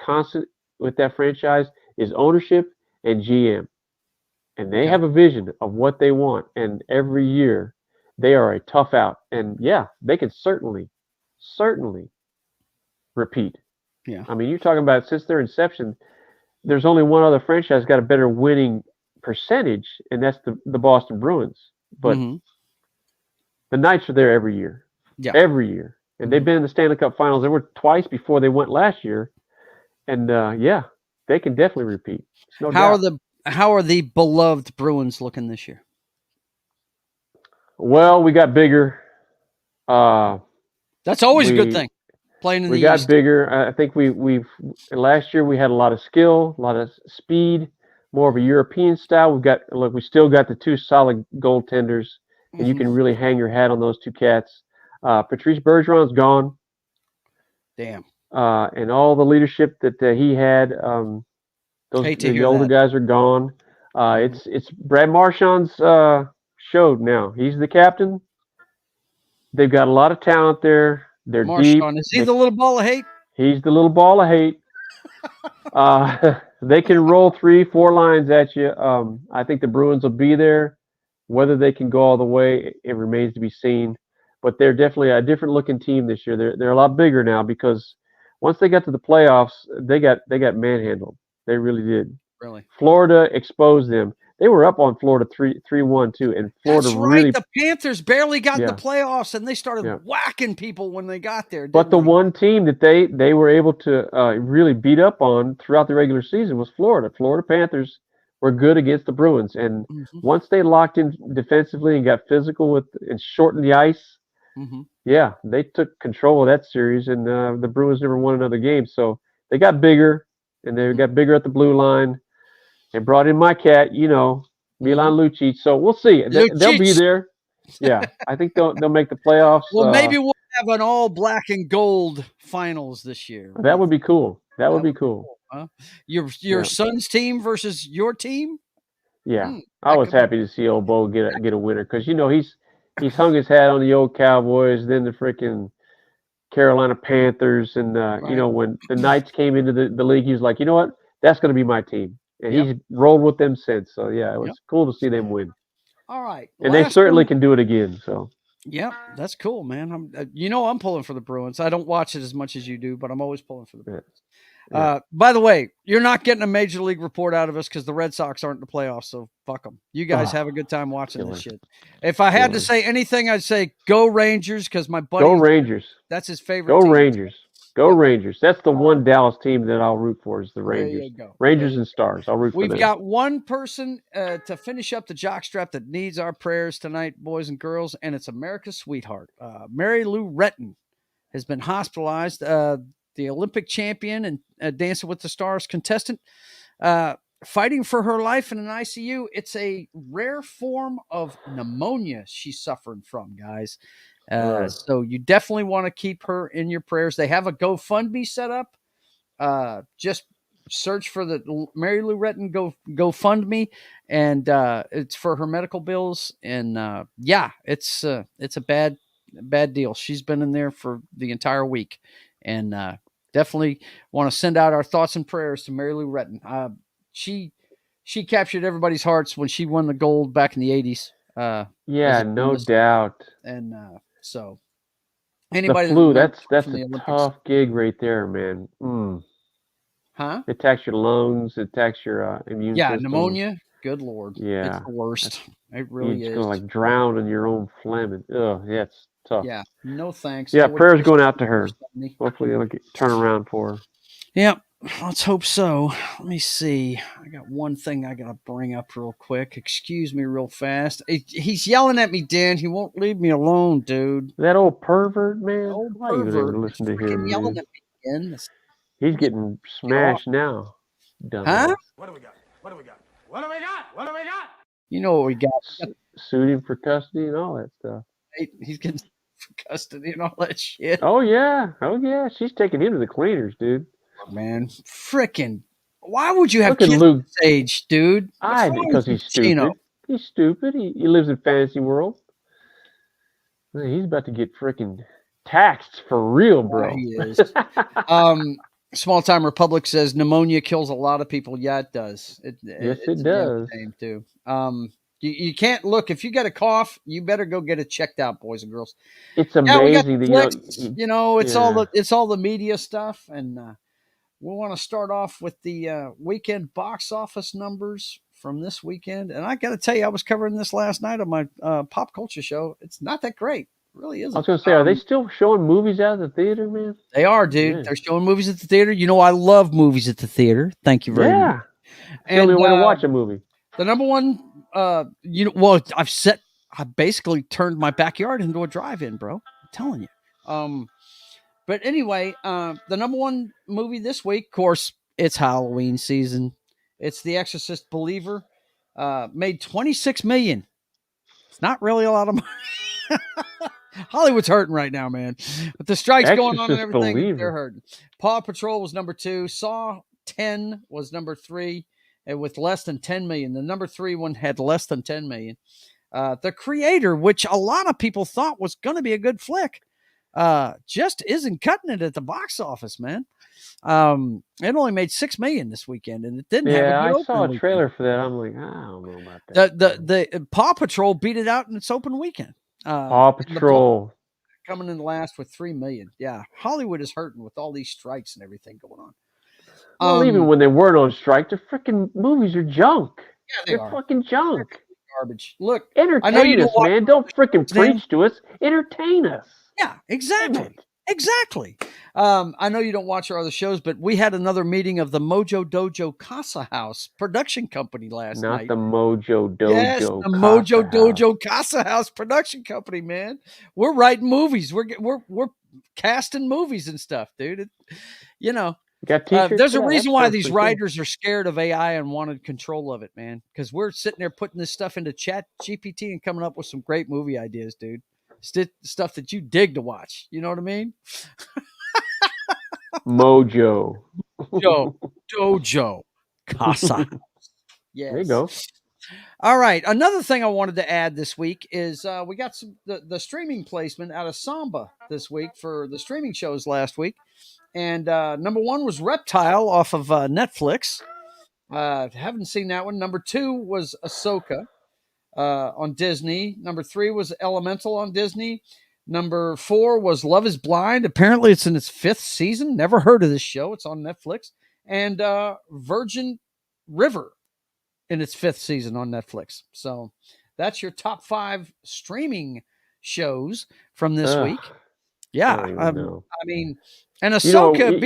constant with that franchise is ownership and GM. And they have a vision of what they want. And every year they are a tough out. And they can certainly repeat. Yeah. I mean, you're talking about since their inception, there's only one other franchise got a better winning percentage, and that's the Boston Bruins. But the Knights are there every year. Yeah. Every year. And they've been in the Stanley Cup Finals. They were twice before they went last year. And they can definitely repeat. No doubt. How are the beloved Bruins looking this year? Well, we got bigger. That's always a good thing. Playing in the East. We got bigger. I think we've last year we had a lot of skill, a lot of speed, more of a European style. We still got the two solid goaltenders, and you can really hang your hat on those two cats. Patrice Bergeron's gone. Damn. And all the leadership that he had. The older guys are gone. It's Brad Marchand's show now. He's the captain. They've got a lot of talent there. They're deep. Is he the little ball of hate? He's the little ball of hate. They can roll 3-4 lines at you. I think the Bruins will be there. Whether they can go all the way, it remains to be seen. But they're definitely a different looking team this year. They're a lot bigger now because once they got to the playoffs, they got manhandled. They really did. Really? Florida exposed them. They were up on Florida 3-1 too, and Florida That's right. really. The Panthers barely got in the playoffs, and they started whacking people when they got there. But the one team that they were able to really beat up on throughout the regular season was Florida. Florida Panthers were good against the Bruins, and once they locked in defensively and got physical and shortened the ice, they took control of that series, and the Bruins never won another game. So they got bigger. And they got bigger at the blue line. They brought in my cat, Milan Lucic. So we'll see. They'll be there. Yeah, I think they'll make the playoffs. Well, maybe we'll have an all black and gold finals this year. That would be cool. That would be cool. Huh? Your son's team versus your team? Yeah, I was happy to see old Bo get a winner because he's hung his hat on the old Cowboys, then the freaking Carolina Panthers, and when the Knights came into the league, he was like, you know what, that's going to be my team, and he's rolled with them since. So it was cool to see them win. All right, and they certainly can do it again. So that's cool, man. I'm pulling for the Bruins. I don't watch it as much as you do, but I'm always pulling for the Bruins. By the way, you're not getting a major league report out of us because the Red Sox aren't in the playoffs, so fuck them. You guys have a good time watching this shit. If I had to say anything, I'd say go Rangers because my buddy. Go Rangers. That's his favorite. Go team. Rangers. Go Rangers. That's the one Dallas team that I'll root for is the Rangers. There you go. Rangers and Stars. I'll root for them. We've got one person to finish up the jockstrap that needs our prayers tonight, boys and girls, and it's America's sweetheart. Mary Lou Retton has been hospitalized. The Olympic champion and Dancing with the Stars contestant, fighting for her life in an ICU. It's a rare form of pneumonia she's suffering from, guys. So you definitely want to keep her in your prayers. They have a GoFundMe set up. Just search for the Mary Lou Retton GoFundMe, and it's for her medical bills. And it's a bad deal. She's been in there for the entire week. And definitely want to send out our thoughts and prayers to Mary Lou Retton. She captured everybody's hearts when she won the gold back in the 80s. No doubt. And so anybody the flu, that's a tough gig right there, man. Huh? It attacks your lungs, it attacks your immune system. Pneumonia. Good Lord. Yeah. It's the worst. It really You're just is. gonna like drown in your own phlegm. And, yeah, it's tough. Yeah, no thanks. Yeah, I wish prayers this going out to was her. Sunday. Hopefully it'll turn around for her. Yeah, let's hope so. Let me see. I got one thing I gotta bring up real quick. Excuse me, real fast. He's yelling at me, Dan. He won't leave me alone, dude. That old pervert, man. Old Why you pervert. even listen to Freaking him, yelling dude? at me again. He's getting smashed now. Dumbass. Huh? What do we got? What do we got? What do we got? What do we got? You know what we got? Sued him for custody and all that stuff. He's getting for custody and all that shit. Oh yeah. She's taking him to the cleaners, dude. Man, freaking! Why would you have Look at kids Luke. at this age, dude? Because he's stupid. He's stupid. He lives in fantasy world. Man, he's about to get freaking taxed for real, bro. Yeah, he is. Small Time Republic says pneumonia kills a lot of people. Yeah, it does. Yes, it it's does. Name too. You can't look if you got a cough. You better go get it checked out, boys and girls. It's amazing that it's all the media stuff, and we want to start off with the weekend box office numbers from this weekend. And I got to tell you, I was covering this last night on my pop culture show. It's not that great. It really isn't. I was going to say, are they still showing movies out of the theater, man? They are, dude. Yeah. They're showing movies at the theater. You know, I love movies at the theater. Thank you very much. Tell me when to watch a movie. The number one, I basically turned my backyard into a drive-in, bro. I'm telling you. But anyway, the number one movie this week, of course, it's Halloween season. It's The Exorcist Believer. Made $26 million. It's not really a lot of money. Hollywood's hurting right now, man. But the strikes going on and everything, they're hurting. Paw Patrol was number 2. Saw 10 was number 3, and with less than 10 million. The number 3 one had less than 10 million. The Creator, which a lot of people thought was going to be a good flick, just isn't cutting it at the box office, man. It only made $6 million this weekend, and it didn't have a good I saw a trailer weekend. for that. I'm like, I don't know about that. The Paw Patrol beat it out in its open weekend. Paw Patrol coming in last with $3 million. Yeah, Hollywood is hurting with all these strikes and everything going on. Well, even when they weren't on strike, the freaking movies are junk. Yeah, They're fucking junk. Garbage. Look, entertain us, man. Don't freaking preach to us. Entertain us. Yeah, exactly. Exactly. I know you don't watch our other shows, but we had another meeting of the Mojo Dojo Casa House production company last night. Not the Mojo Dojo. Yes, the Mojo Dojo Casa House production company, man. We're writing movies. We're casting movies and stuff, dude. There's a reason why these writers are scared of AI and wanted control of it, man. Because we're sitting there putting this stuff into Chat GPT and coming up with some great movie ideas, dude. Stuff that you dig to watch. You know what I mean? Mojo. Dojo Casa. Yes. There you go. All right. Another thing I wanted to add this week is we got the streaming placement out of Samba this week for the streaming shows last week. And number 1 was Reptile off of Netflix. Haven't seen that one. Number 2 was Ahsoka on Disney. Number 3 was Elemental on Disney. Number 4 was Love is Blind. Apparently it's in its 5th season. Never heard of this show. It's on Netflix. And Virgin River in its 5th season on Netflix. So that's your top 5 streaming shows from this week. Yeah. I mean, and Ahsoka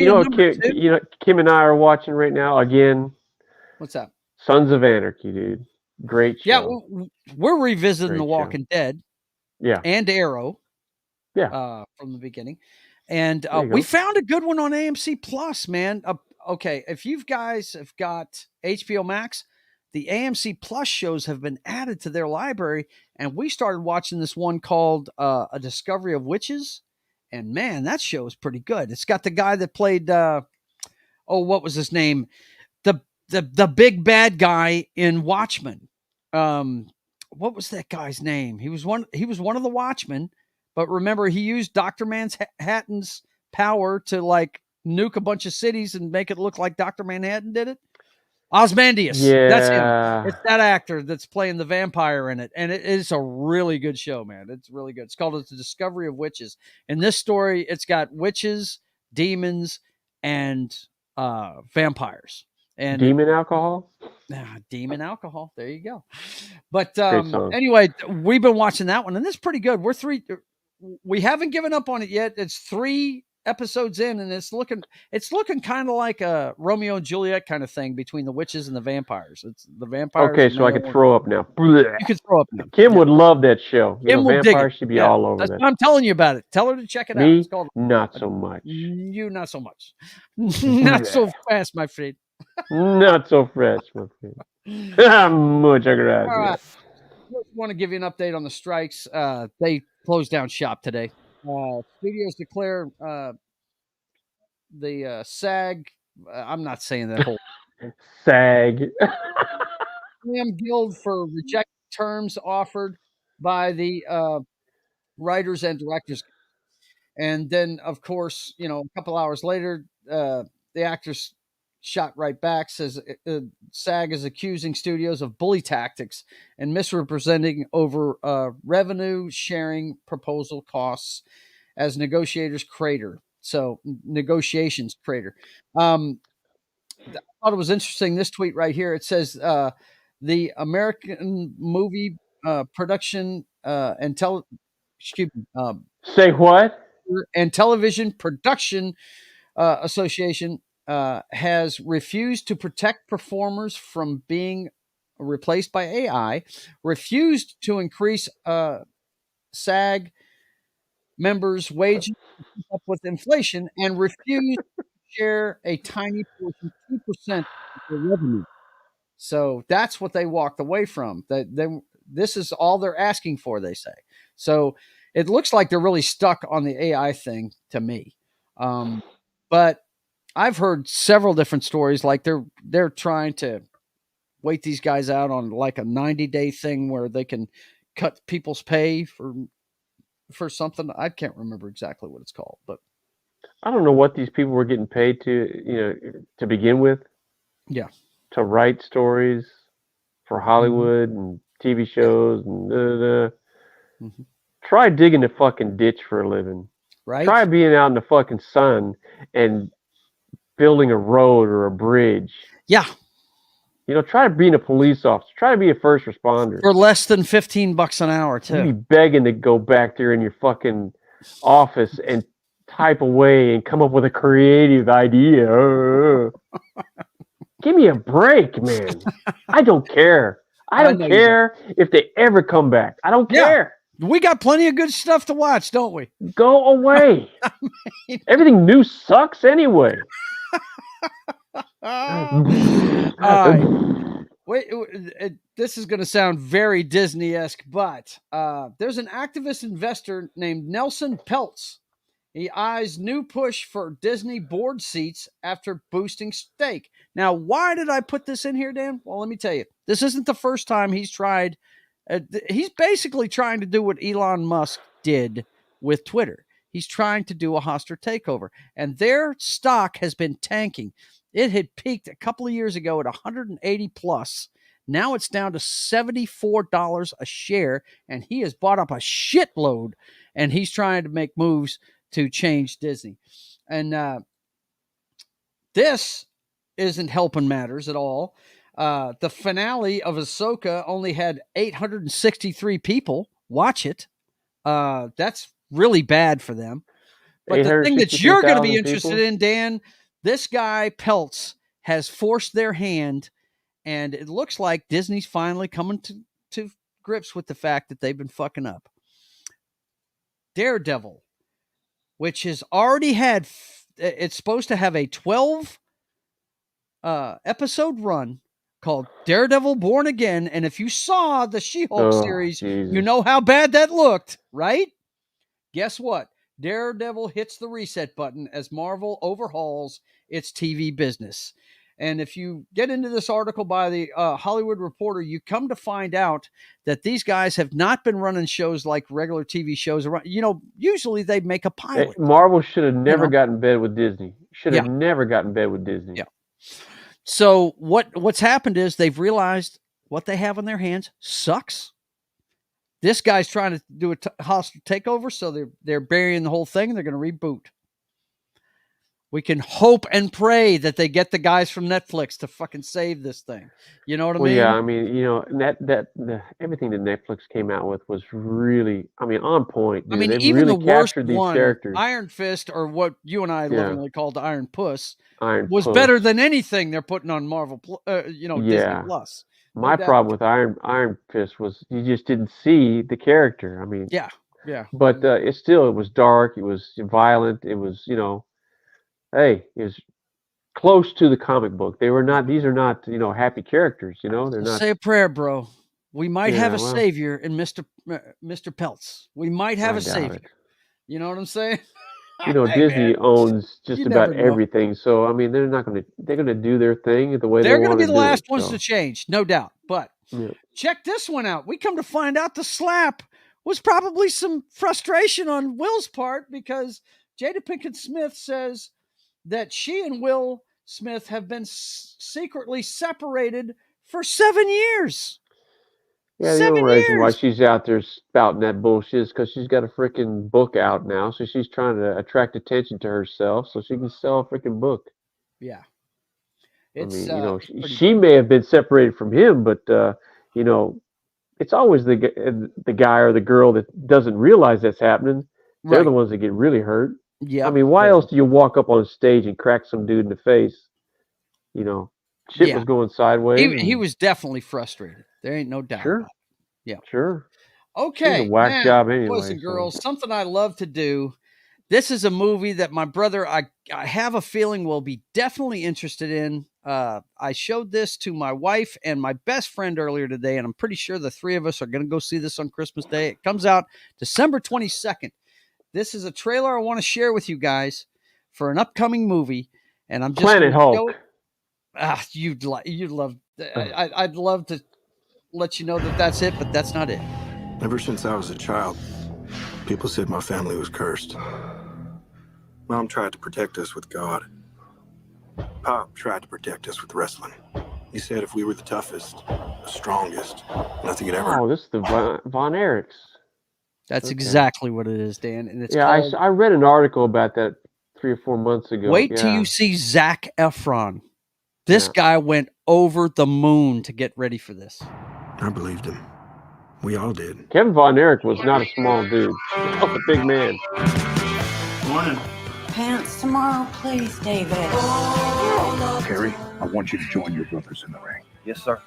Kim and I are watching right now again. What's that? Sons of Anarchy, dude. Great show. Yeah, we're revisiting The Walking Dead. Yeah. And Arrow. Yeah. From the beginning. And we found a good one on AMC Plus, man. Okay, if you guys have got HBO Max, the AMC Plus shows have been added to their library, and we started watching this one called A Discovery of Witches, and man, that show is pretty good. It's got the guy that played what was his name? The big bad guy in Watchmen. What was that guy's name? He was one of the Watchmen. But remember, he used Dr. Manhattan's power to like nuke a bunch of cities and make it look like Dr. Manhattan did it. Ozymandias. Yeah. That's him. It's that actor that's playing the vampire in it. And it is a really good show, man. It's really good. It's called The Discovery of Witches. In this story, it's got witches, demons, and vampires. And demon alcohol? Demon Alcohol. There you go. But Great song. anyway, we've been watching that one, and it's pretty good. We haven't given up on it yet. It's 3 episodes in, and it's looking kind of like a Romeo and Juliet kind of thing between the witches and the vampires. It's the vampires. Okay, so I can throw up now. You can throw up now. Kim would love that show. Kim will dig Vampires it. should be all over That's that. why I'm telling you about it. Tell her to check it out. Me, It's called not so much. You, not so much. Not so fast, my friend. Not so fresh, my friend. Muchas gracias. All right. Just want to give you an update on the strikes. They closed down shop today. Studios declare the SAG. I'm not saying that whole SAG. Guild for rejecting terms offered by the writers and directors. And then, of course, a couple hours later, the actors shot right back, says SAG is accusing studios of bully tactics and misrepresenting over revenue sharing proposal costs as negotiations crater. I thought it was interesting, this tweet right here. It says the American Movie Production and Say what? And Television Production Association has refused to protect performers from being replaced by AI, refused to increase SAG members' wages to keep up with inflation, and refused to share a tiny portion, 2% of their revenue. So that's what they walked away from. This is all they're asking for, they say. So it looks like they're really stuck on the AI thing to me. But I've heard several different stories, like they're trying to wait these guys out on like a 90-day thing where they can cut people's pay for something. I can't remember exactly what it's called, but I don't know what these people were getting paid to begin with. Yeah. To write stories for Hollywood and TV shows and Mm-hmm. Try digging a fucking ditch for a living. Right. Try being out in the fucking sun and building a road or a bridge. Yeah. Try being a police officer. Try to be a first responder. For less than $15 an hour, too. You'd be begging to go back there in your fucking office and type away and come up with a creative idea. Give me a break, man. I don't care. I don't care if they ever come back. I don't care. We got plenty of good stuff to watch, don't we? Go away. Everything new sucks anyway. Wait, this is going to sound very Disney-esque, but there's an activist investor named Nelson Peltz. He eyes new push for Disney board seats after boosting stake. Now, why did I put this in here, Dan? Well, let me tell you. This isn't the first time he's tried. He's basically trying to do what Elon Musk did with Twitter. He's trying to do a hostile takeover. And their stock has been tanking. It had peaked a couple of years ago at 180 plus. Now it's down to $74 a share. And he has bought up a shitload. And he's trying to make moves to change Disney. And this isn't helping matters at all. The finale of Ahsoka only had 863 people watch it. That's really bad for them. But the thing that you're going to be interested in, Dan, this guy Peltz has forced their hand, and it looks like Disney's finally coming to grips with the fact that they've been fucking up. Daredevil, which has already had, it's supposed to have a 12 episode run called Daredevil Born Again. And if you saw the She-Hulk series, Jesus. You know how bad that looked, right? Guess what? Daredevil hits the reset button as Marvel overhauls its TV business. And if you get into this article by the Hollywood Reporter, you come to find out that these guys have not been running shows like regular TV shows. Usually they make a pilot. Marvel should have never gotten in bed with Disney. Should have never gotten in bed with Disney. Yeah. So what's happened is they've realized what they have on their hands sucks. This guy's trying to do a hostile takeover, so they're burying the whole thing. And they're going to reboot. We can hope and pray that they get the guys from Netflix to fucking save this thing. You know what I Well, mean? yeah, I mean, everything that Netflix came out with was really, I mean, on point, dude. I mean, They even really the worst captured these one, characters. Iron Fist, or what you and I Yeah. lovingly called the Iron Puss, Iron was Puss. better than anything they're putting on Marvel, Disney Yeah. Plus. No My doubt. problem with Iron Fist was you just didn't see the character. I mean, Yeah. but it was dark. It was violent. It was, hey, it was close to the comic book. These are not, happy characters, they're not. Say a prayer, bro. We might have a well, savior in Mr. Peltz. We might have I a doubt savior. it. You know what I'm saying? Disney owns just You about never know. everything. So, I mean, they're going to do their thing the way They're they going want to to be do the last it. ones So, to change, no doubt. But yeah. check this one out. We come to find out the slap was probably some frustration on Will's part, because Jada Pinkett Smith says that she and Will Smith have been secretly separated for 7 years. Yeah, the 7 only reason why years. she's out there spouting that bullshit is because she's got a freaking book out now. So she's trying to attract attention to herself so she can sell a freaking book. Yeah. I mean, pretty she may have been separated from him, but, it's always the guy or the girl that doesn't realize that's happening. They're the ones that get really hurt. Yeah. I mean, why else do you walk up on stage and crack some dude in the face? Shit was going sideways. He was definitely frustrated. There ain't no doubt. Sure. About it. Yeah. Sure. Okay. It's a whack job anyway. Boys and girls, something I love to do. This is a movie that my brother, I have a feeling, will be definitely interested in. I showed this to my wife and my best friend earlier today, and I'm pretty sure the three of us are going to go see this on Christmas Day. It comes out December 22nd. This is a trailer I want to share with you guys for an upcoming movie, and I'm just Planet Hulk. You'd love. I'd love to let you know that that's it, but that's not it. Ever since I was a child, people said my family was cursed. Mom tried to protect us with God. Pop tried to protect us with wrestling. He said if we were the toughest, the strongest, nothing could ever... Oh, this is the Von Erichs. That's exactly what it is, Dan. And it's called... I read an article about that 3 or 4 months ago. Wait till you see Zac Efron. This guy went over the moon to get ready for this. I believed him. We all did. Kevin Von Erich was not a small dude. He was a big man. Morning. Pants tomorrow, please, David. Terry, I want you to join your brothers in the ring. Yes, sir.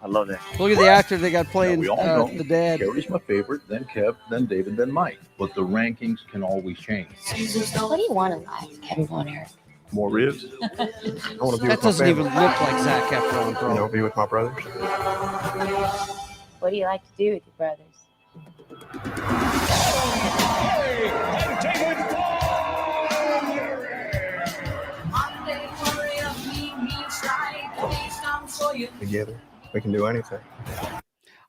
I love that. Look at the actor they got playing we all know the dad. Terry's my favorite, then Kev, then David, then Mike. But the rankings can always change. What do you want in life, Kevin Von Erich? More ribs? That doesn't even look like Zac Efron, bro. You know, be with my brothers. What do you like to do with your brothers? Together, we can do anything.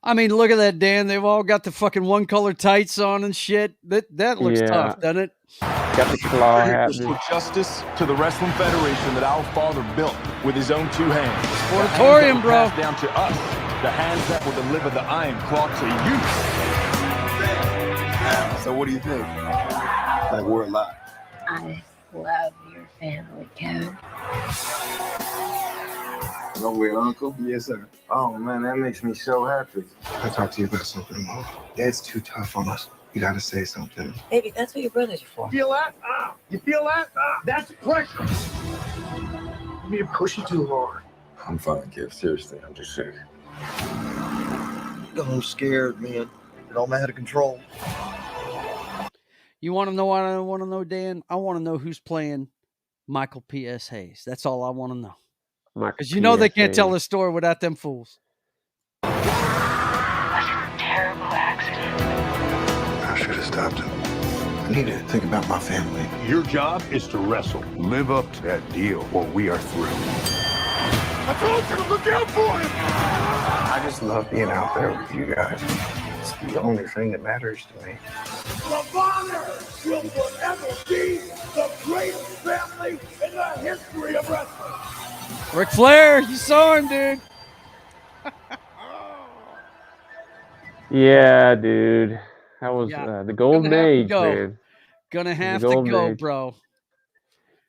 I mean, look at that, Dan. They've all got the fucking one color tights on and shit. That looks tough, doesn't it? Got the claw happening. Justice to the Wrestling Federation that our father built with his own 2 hands. Sportatorium, bro. Passed down to us, the hands that will deliver the iron claw to you. So what do you think? Like we're alive. I love your family, Kevin. No way, Uncle? Yes, sir. Oh, man, that makes me so happy. I'll talk to you about something more. Dad's too tough on us. You gotta say something. Baby, that's what your brothers are for. Feel that? You feel that? That's pressure. You're pushing too hard. I'm fine, Kev. Seriously, I'm just sick. I'm scared, man. It all out of control. You want to know what I want to know, Dan? I want to know who's playing Michael P.S. Hayes. That's all I want to know. Because you know they can't tell the story without them fools. That's a terrible accident. I should have stopped him. I need to think about my family. Your job is to wrestle. Live up to that deal, or we are through. I told you to look out for him! I just love being out there with you guys. It's the only thing that matters to me. The Bonner will forever be the greatest family in the history of wrestling. Ric Flair, you saw him, dude. Yeah, dude. That was the golden age, man. Gonna have to go, bro.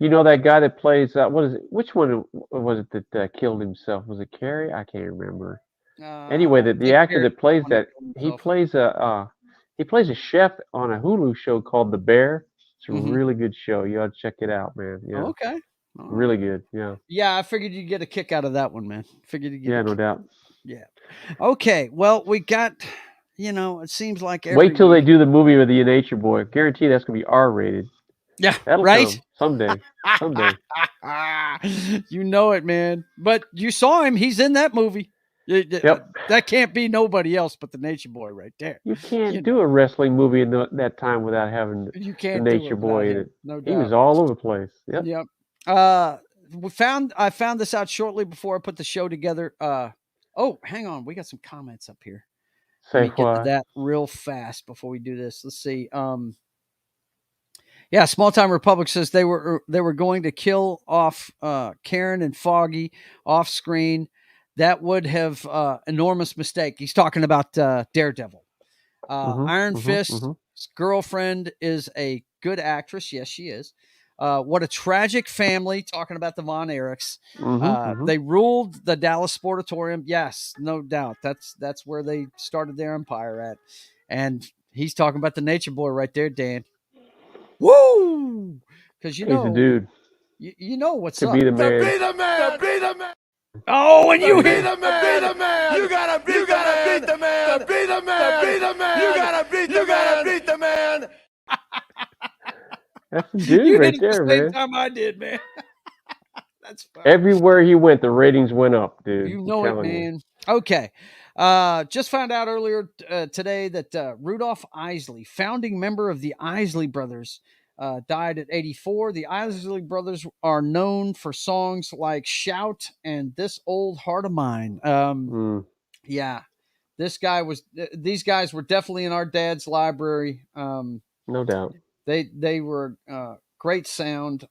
You know that guy that plays what is it? Which one was it that killed himself? Was it Carrie? I can't remember. Anyway, the actor that plays that, he plays a chef on a Hulu show called The Bear. It's a really good show. You ought to check it out, man. Yeah. Okay. Really good. Yeah. Yeah, I figured you'd get a kick out of that one, man. Yeah, no doubt. Yeah. Okay. Well, we got, it seems like wait till they do the movie with the Nature Boy. Guarantee that's gonna be R-rated. Yeah. That'll right. come someday. Someday. You know it, man. But you saw him. He's in that movie. Yep. That can't be nobody else but the Nature Boy right there. You can't do a wrestling movie in that time without having the Nature Boy in it. No doubt. He was all over the place. Yep. Yep. I found this out shortly before I put the show together. Oh, hang on. We got some comments up here. Let me get to that real fast before we do this. Let's see. Yeah, Small Time Republic says they were going to kill off Karen and Foggy off screen. That would have enormous mistake. He's talking about Daredevil. Iron Fist's girlfriend is a good actress. Yes, she is. What a tragic family. Talking about the Von Erichs. They ruled the Dallas Sportatorium. Yes, no doubt. That's where they started their empire at. And he's talking about the Nature Boy right there, Dan. Woo! Because he's a dude. You know what's to up. Be the man. To be the man. To be the man. Oh, and you be the man. Be the man. You gotta beat the man. To be the man. To be the man. You gotta beat the man. That's the dude right there, man. Same time I did, man. That's fine. Everywhere he went, the ratings went up, dude. You know it, man. Okay. Just found out earlier today that Rudolph Isley, founding member of the Isley Brothers, died at 84. The Isley Brothers are known for songs like Shout and This Old Heart of Mine. Yeah. These guys were definitely in our dad's library. No doubt. They were great sound.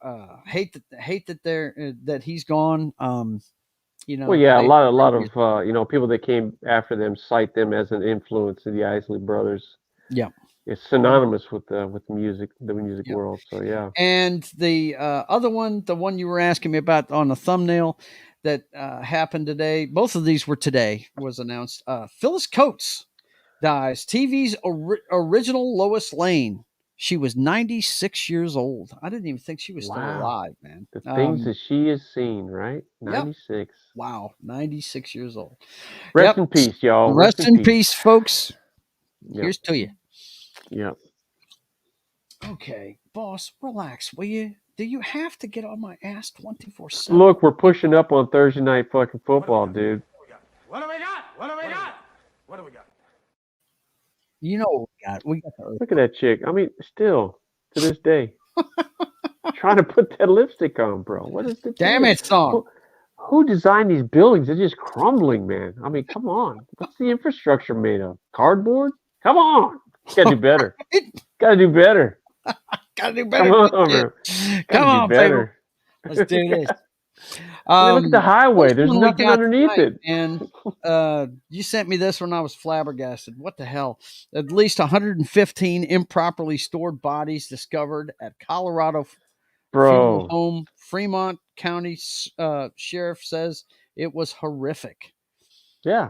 Hate that he's gone. Well, yeah, a lot of people that came after them cite them as an influence of the Isley Brothers. Yeah, it's synonymous with the music world. So yeah. And the other one, the one you were asking me about on the thumbnail that happened today. Both of these were today. Was announced. Phyllis Coates dies. TV's original Lois Lane. She was 96 years old. I didn't even think she was still alive, man. The things that she has seen, right? 96. Yep. Wow, 96 years old. Rest in peace, y'all. Rest in peace, folks. Yep. Here's to you. Yep. Okay, boss, relax, will you? Do you have to get on my ass 24/7? Look, we're pushing up on Thursday night fucking football, dude. What do we got? What do we got? What do we got? You know what we got. We got the Look at that chick. I mean, still to this day, trying to put that lipstick on, bro. What is the damn it song? Who designed these buildings? They're just crumbling, man. I mean, come on. What's the infrastructure made of? Cardboard? Come on. Gotta do better. Gotta do better. Gotta do better. Come on, bro. Come on, better. Baby. Let's do this. Look at the highway. There's nothing underneath it. And you sent me this when I was flabbergasted. What the hell? At least 115 improperly stored bodies discovered at Colorado funeral home. Fremont County Sheriff says it was horrific. Yeah,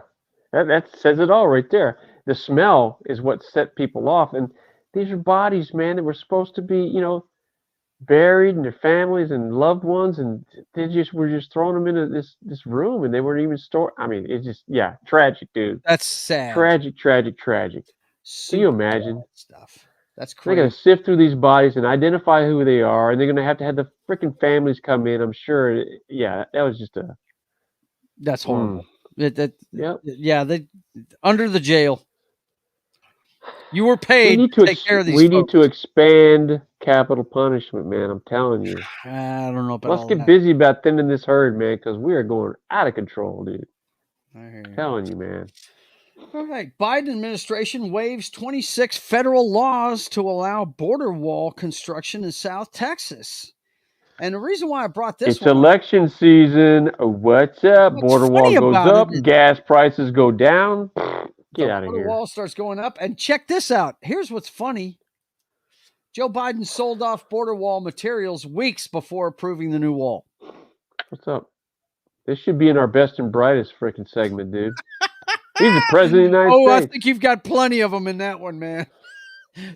that says it all right there. The smell is what set people off. And these are bodies, man, that were supposed to be, buried and their families and loved ones, and they were just throwing them into this room, and they weren't even stored. I mean, it's just tragic, dude. That's sad. Tragic. Can you imagine? Stuff. That's crazy. They're gonna sift through these bodies and identify who they are, and they're gonna have the freaking families come in. I'm sure. Yeah, that was just That's horrible. Yep. Yeah, they under the jail. You were paid to take care of these folks. We need to expand capital punishment, man. I'm telling you. I don't know about Let's get busy about thinning this herd, man, because we are going out of control, dude. I'm telling you, man. All right. Biden administration waives 26 federal laws to allow border wall construction in South Texas. And the reason why I brought this It's election season. What's up? Border wall goes up. Gas prices go down. Get out of here. The wall starts going up. And check this out. Here's what's funny. Joe Biden sold off border wall materials weeks before approving the new wall. What's up? This should be in our best and brightest freaking segment, dude. He's the president of the United States. I think you've got plenty of them in that one, man.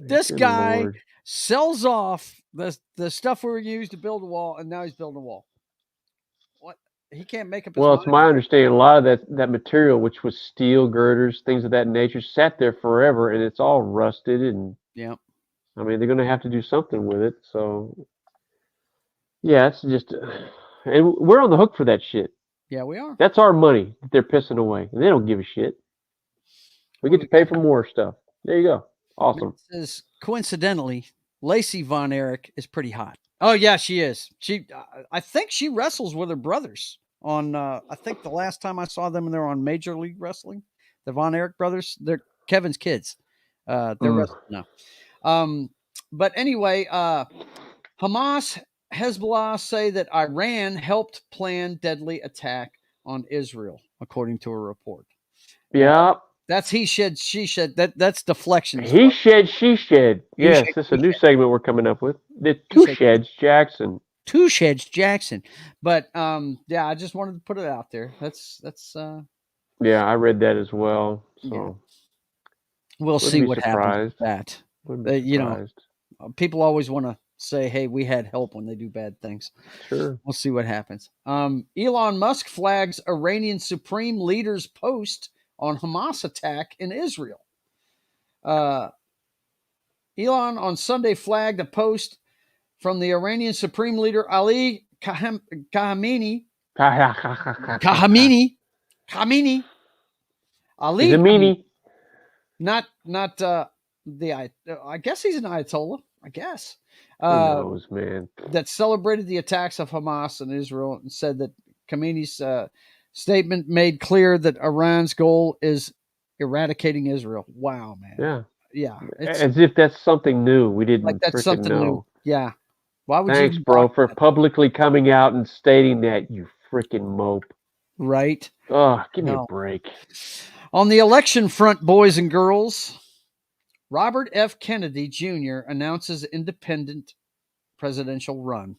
This Good guy Lord. sells off the stuff we were used to build a wall, and now he's building a wall. What? He can't make up his Well, mind. it's my understanding a lot of that material, which was steel girders, things of that nature, sat there forever, and it's all rusted. And yeah, I mean, they're going to have to do something with it. So, yeah, it's just, and we're on the hook for that shit. Yeah, we are. That's our money that they're pissing away, and they don't give a shit. We get to pay for more stuff. There you go. Awesome. It says, coincidentally, Lacey Von Erich is pretty hot. Oh, yeah, she is. I think she wrestles with her brothers on, I think the last time I saw them, they're on Major League Wrestling. The Von Erich brothers, they're Kevin's kids. They're wrestling now. But anyway, Hamas, Hezbollah say that Iran helped plan deadly attack on Israel, according to a report. Yeah. That's he shed, she shed. That's deflection. He shed, she shed. Yes, this is a new segment we're coming up with. The Two Sheds Jackson. Two Sheds Jackson. But yeah, I just wanted to put it out there. That's yeah, I read that as well. So yeah. We'll see what happens with that. You know, people always want to say, hey, we had help when they do bad things. Sure. We'll see what happens. Elon Musk flags Iranian Supreme Leader's post on Hamas attack in Israel. Elon on Sunday flagged a post from the Iranian Supreme Leader Ali Khamenei. Ali Khamenei. Not I guess he's an Ayatollah. I guess. Who knows, man? That celebrated the attacks of Hamas in Israel and said that Khamenei's statement made clear that Iran's goal is eradicating Israel. Wow, man. Yeah. Yeah. As if that's something new. We didn't like that's something know. New. Yeah. Why would Thanks, bro, for publicly coming out and stating that, you freaking mope. Right. Oh, give me a break. On the election front, boys and girls, Robert F. Kennedy Jr. announces independent presidential run.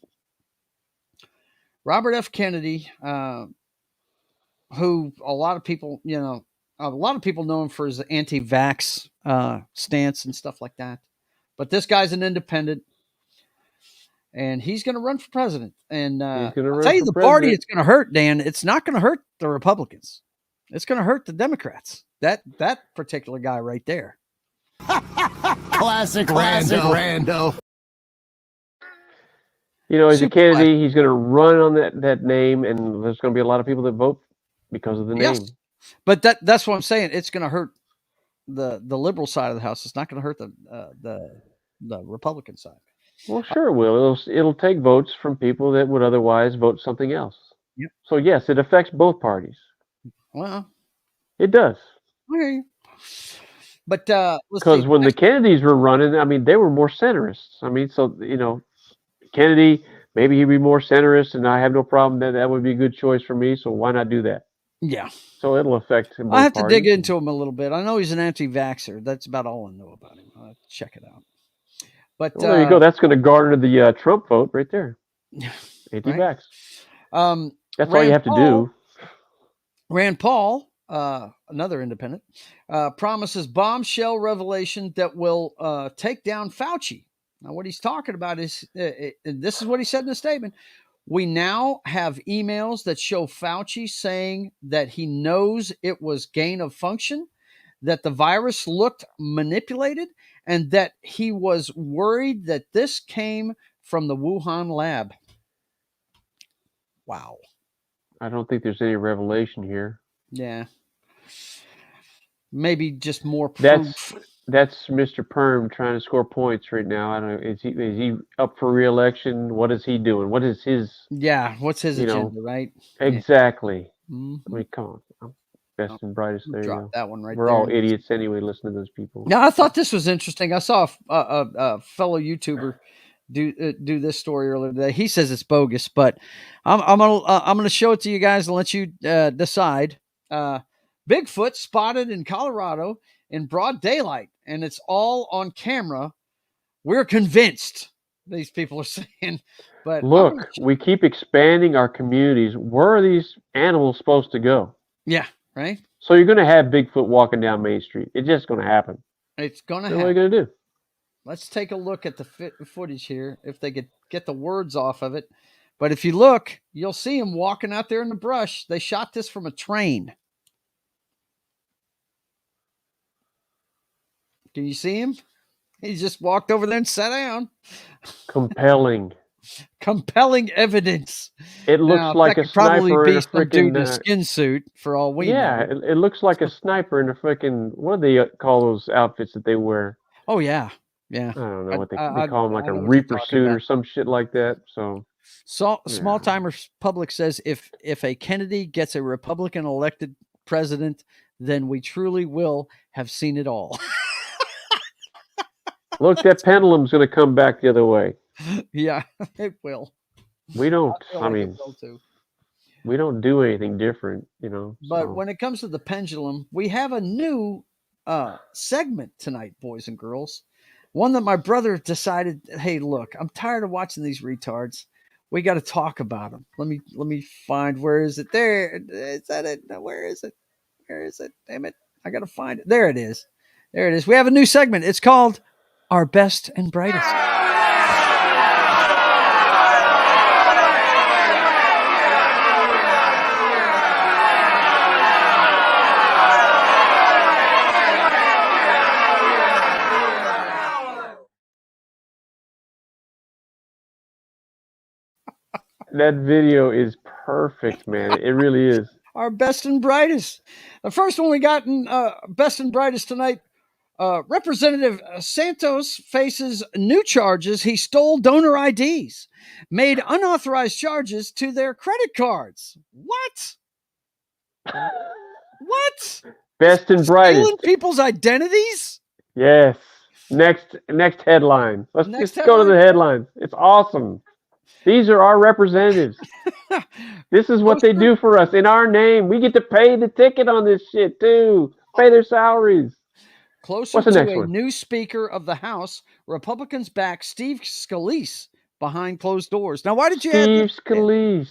Robert F. Kennedy, who a lot of people know him for his anti-vax stance and stuff like that. But this guy's an independent, and he's going to run for president. And I'll tell you, the party it's going to hurt, Dan. It's not going to hurt the Republicans. It's going to hurt the Democrats. That particular guy right there. Classic rando. You know, as a Kennedy, he's going to run on that name, and there's going to be a lot of people that vote because of the name. But that's what I'm saying. It's going to hurt the liberal side of the house. It's not going to hurt the Republican side. Well, sure it will. It'll take votes from people that would otherwise vote something else. Yep. So yes, it affects both parties. Well, it does. Okay. But because when the Kennedys were running, I mean, they were more centrists. I mean, so you know, Kennedy, maybe he'd be more centrist, and I have no problem that would be a good choice for me. So why not do that? Yeah. So it'll affect him. I have to dig into him a little bit. I know he's an anti-vaxxer. That's about all I know about him. I'll have to check it out. But well, there you go. That's going to garner the Trump vote right there. Anti-vax. Right? That's all you have to do. Rand Paul, another independent, promises bombshell revelation that will take down Fauci. Now, what he's talking about is, this is what he said in the statement. We now have emails that show Fauci saying that he knows it was gain of function, that the virus looked manipulated, and that he was worried that this came from the Wuhan lab. Wow. I don't think there's any revelation here. Yeah. Maybe just more proof. That's Mr. Perm trying to score points right now. I don't know. Is he up for re-election? What is he doing? What is his? Yeah. What's his agenda? Right. Exactly. Mm-hmm. I mean, come on. Best and brightest. There you go. That one right We're there. all idiots anyway. Listen to those people. Now, I thought this was interesting. I saw a fellow YouTuber do this story earlier today. He says it's bogus, but I'm gonna show it to you guys and let you decide. Bigfoot spotted in Colorado in broad daylight, and it's all on camera We're convinced, these people are saying. But look, we keep expanding our communities. Where are these animals supposed to go? Yeah, right. So you're going to have Bigfoot walking down Main Street. It's just going to happen. It's going to So happen. what are you going to do? Let's take a look at the footage here, if they could get the words off of it. But if you look, you'll see him walking out there in the brush. They shot this from a train. Can you see him? He just walked over there and sat down. Compelling. Compelling evidence. It looks now, like a sniper in a freaking freaking skin suit for all we yeah. know. It looks like a sniper in a freaking, what do they call those outfits that they wear? Oh yeah, yeah. I don't know what they call them, like a know what you're reaper talking suit about. or some shit like that. So Small timer public says if a Kennedy gets a Republican elected president, then we truly will have seen it all. look, that pendulum's going to come back the other way. Yeah, it will. We don't. feel I like mean, it will too. we don't do anything different, you know. But so. when it comes to the pendulum, we have a new segment tonight, boys and girls. One that my brother decided, hey, look, I'm tired of watching these retards. We got to talk about them. Let me find, where is it? There. Is that it? No, where is it? Where is it? Damn it. I got to find it. There it is. There it is. We have a new segment. It's called Our Best and Brightest. That video is perfect, man. It really is. Our best and brightest. The first one we got in best and brightest tonight. Representative Santos faces new charges. He stole donor IDs, made unauthorized charges to their credit cards. What? What? Best and brightest. Stealing people's identities? Yes. Next headline. Let's Next just go to the headlines. It's awesome. These are our representatives. This is what they do for us in our name. We get to pay the ticket on this shit too. Pay their salaries. Closer What's the to next a one? new Speaker of the House, Republicans back Steve Scalise behind closed doors. Now, why did you add Steve this? Scalise?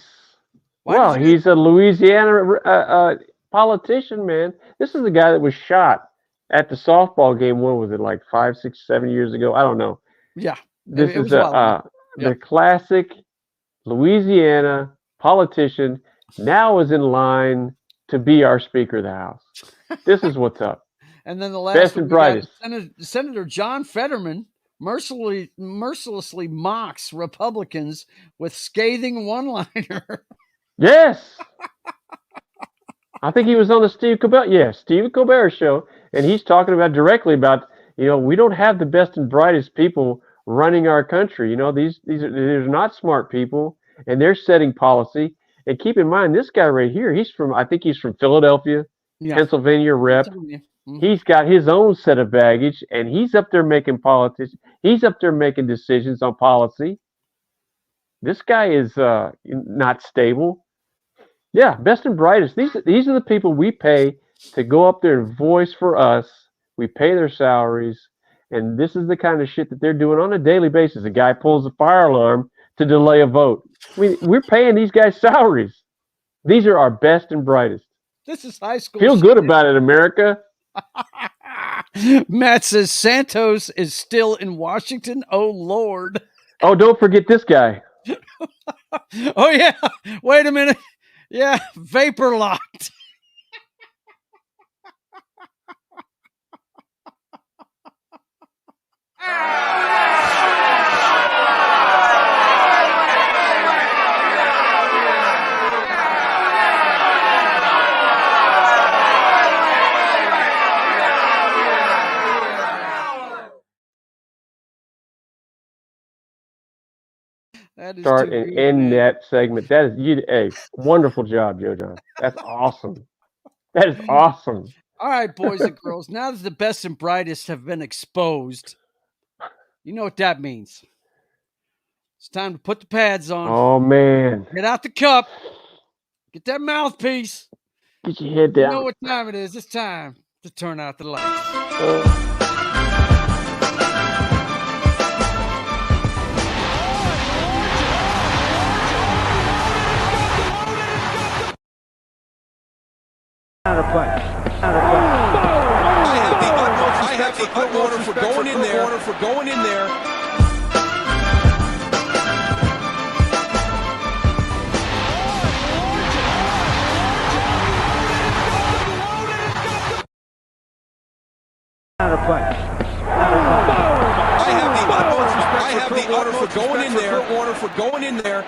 Why Well, did you he's a Louisiana politician, man. This is the guy that was shot at the softball game. What was it, like 5, 6, 7 years ago? I don't know. Yeah. This it is was a while ago. the classic Louisiana politician now is in line to be our Speaker of the House. This is what's up. And then the last Best one, and we got brightest. Senator John Fetterman mercilessly mocks Republicans with scathing one-liner. Yes. I think he was on the Steve Colbert show, and he's talking about directly about, we don't have the best and brightest people running our country. These are not smart people, and they're setting policy. And keep in mind, this guy right here, I think he's from Philadelphia, Pennsylvania rep. Mm-hmm. He's got his own set of baggage, and he's up there making politics. He's up there making decisions on policy. This guy is not stable. Yeah, best and brightest. These are the people we pay to go up there and voice for us. We pay their salaries, and this is the kind of shit that they're doing on a daily basis. A guy pulls a fire alarm to delay a vote. We're paying these guys salaries. These are our best and brightest. This is high school. Feel good about it, America. Matt says Santos is still in Washington. Oh, Lord. Oh, don't forget this guy. Oh, yeah. Wait a minute. Yeah, vapor locked. Start and end that segment. That is wonderful job, Joe John. That's awesome. That is awesome. All right, boys and girls. Now that the best and brightest have been exposed, you know what that means. It's time to put the pads on. Oh, man. Get out the cup. Get that mouthpiece. Get your head down. You know what time it is. It's time to turn out the lights. Out of play. Out of play. I have the utmost order for going in there. Out of play. I have the order for going in there.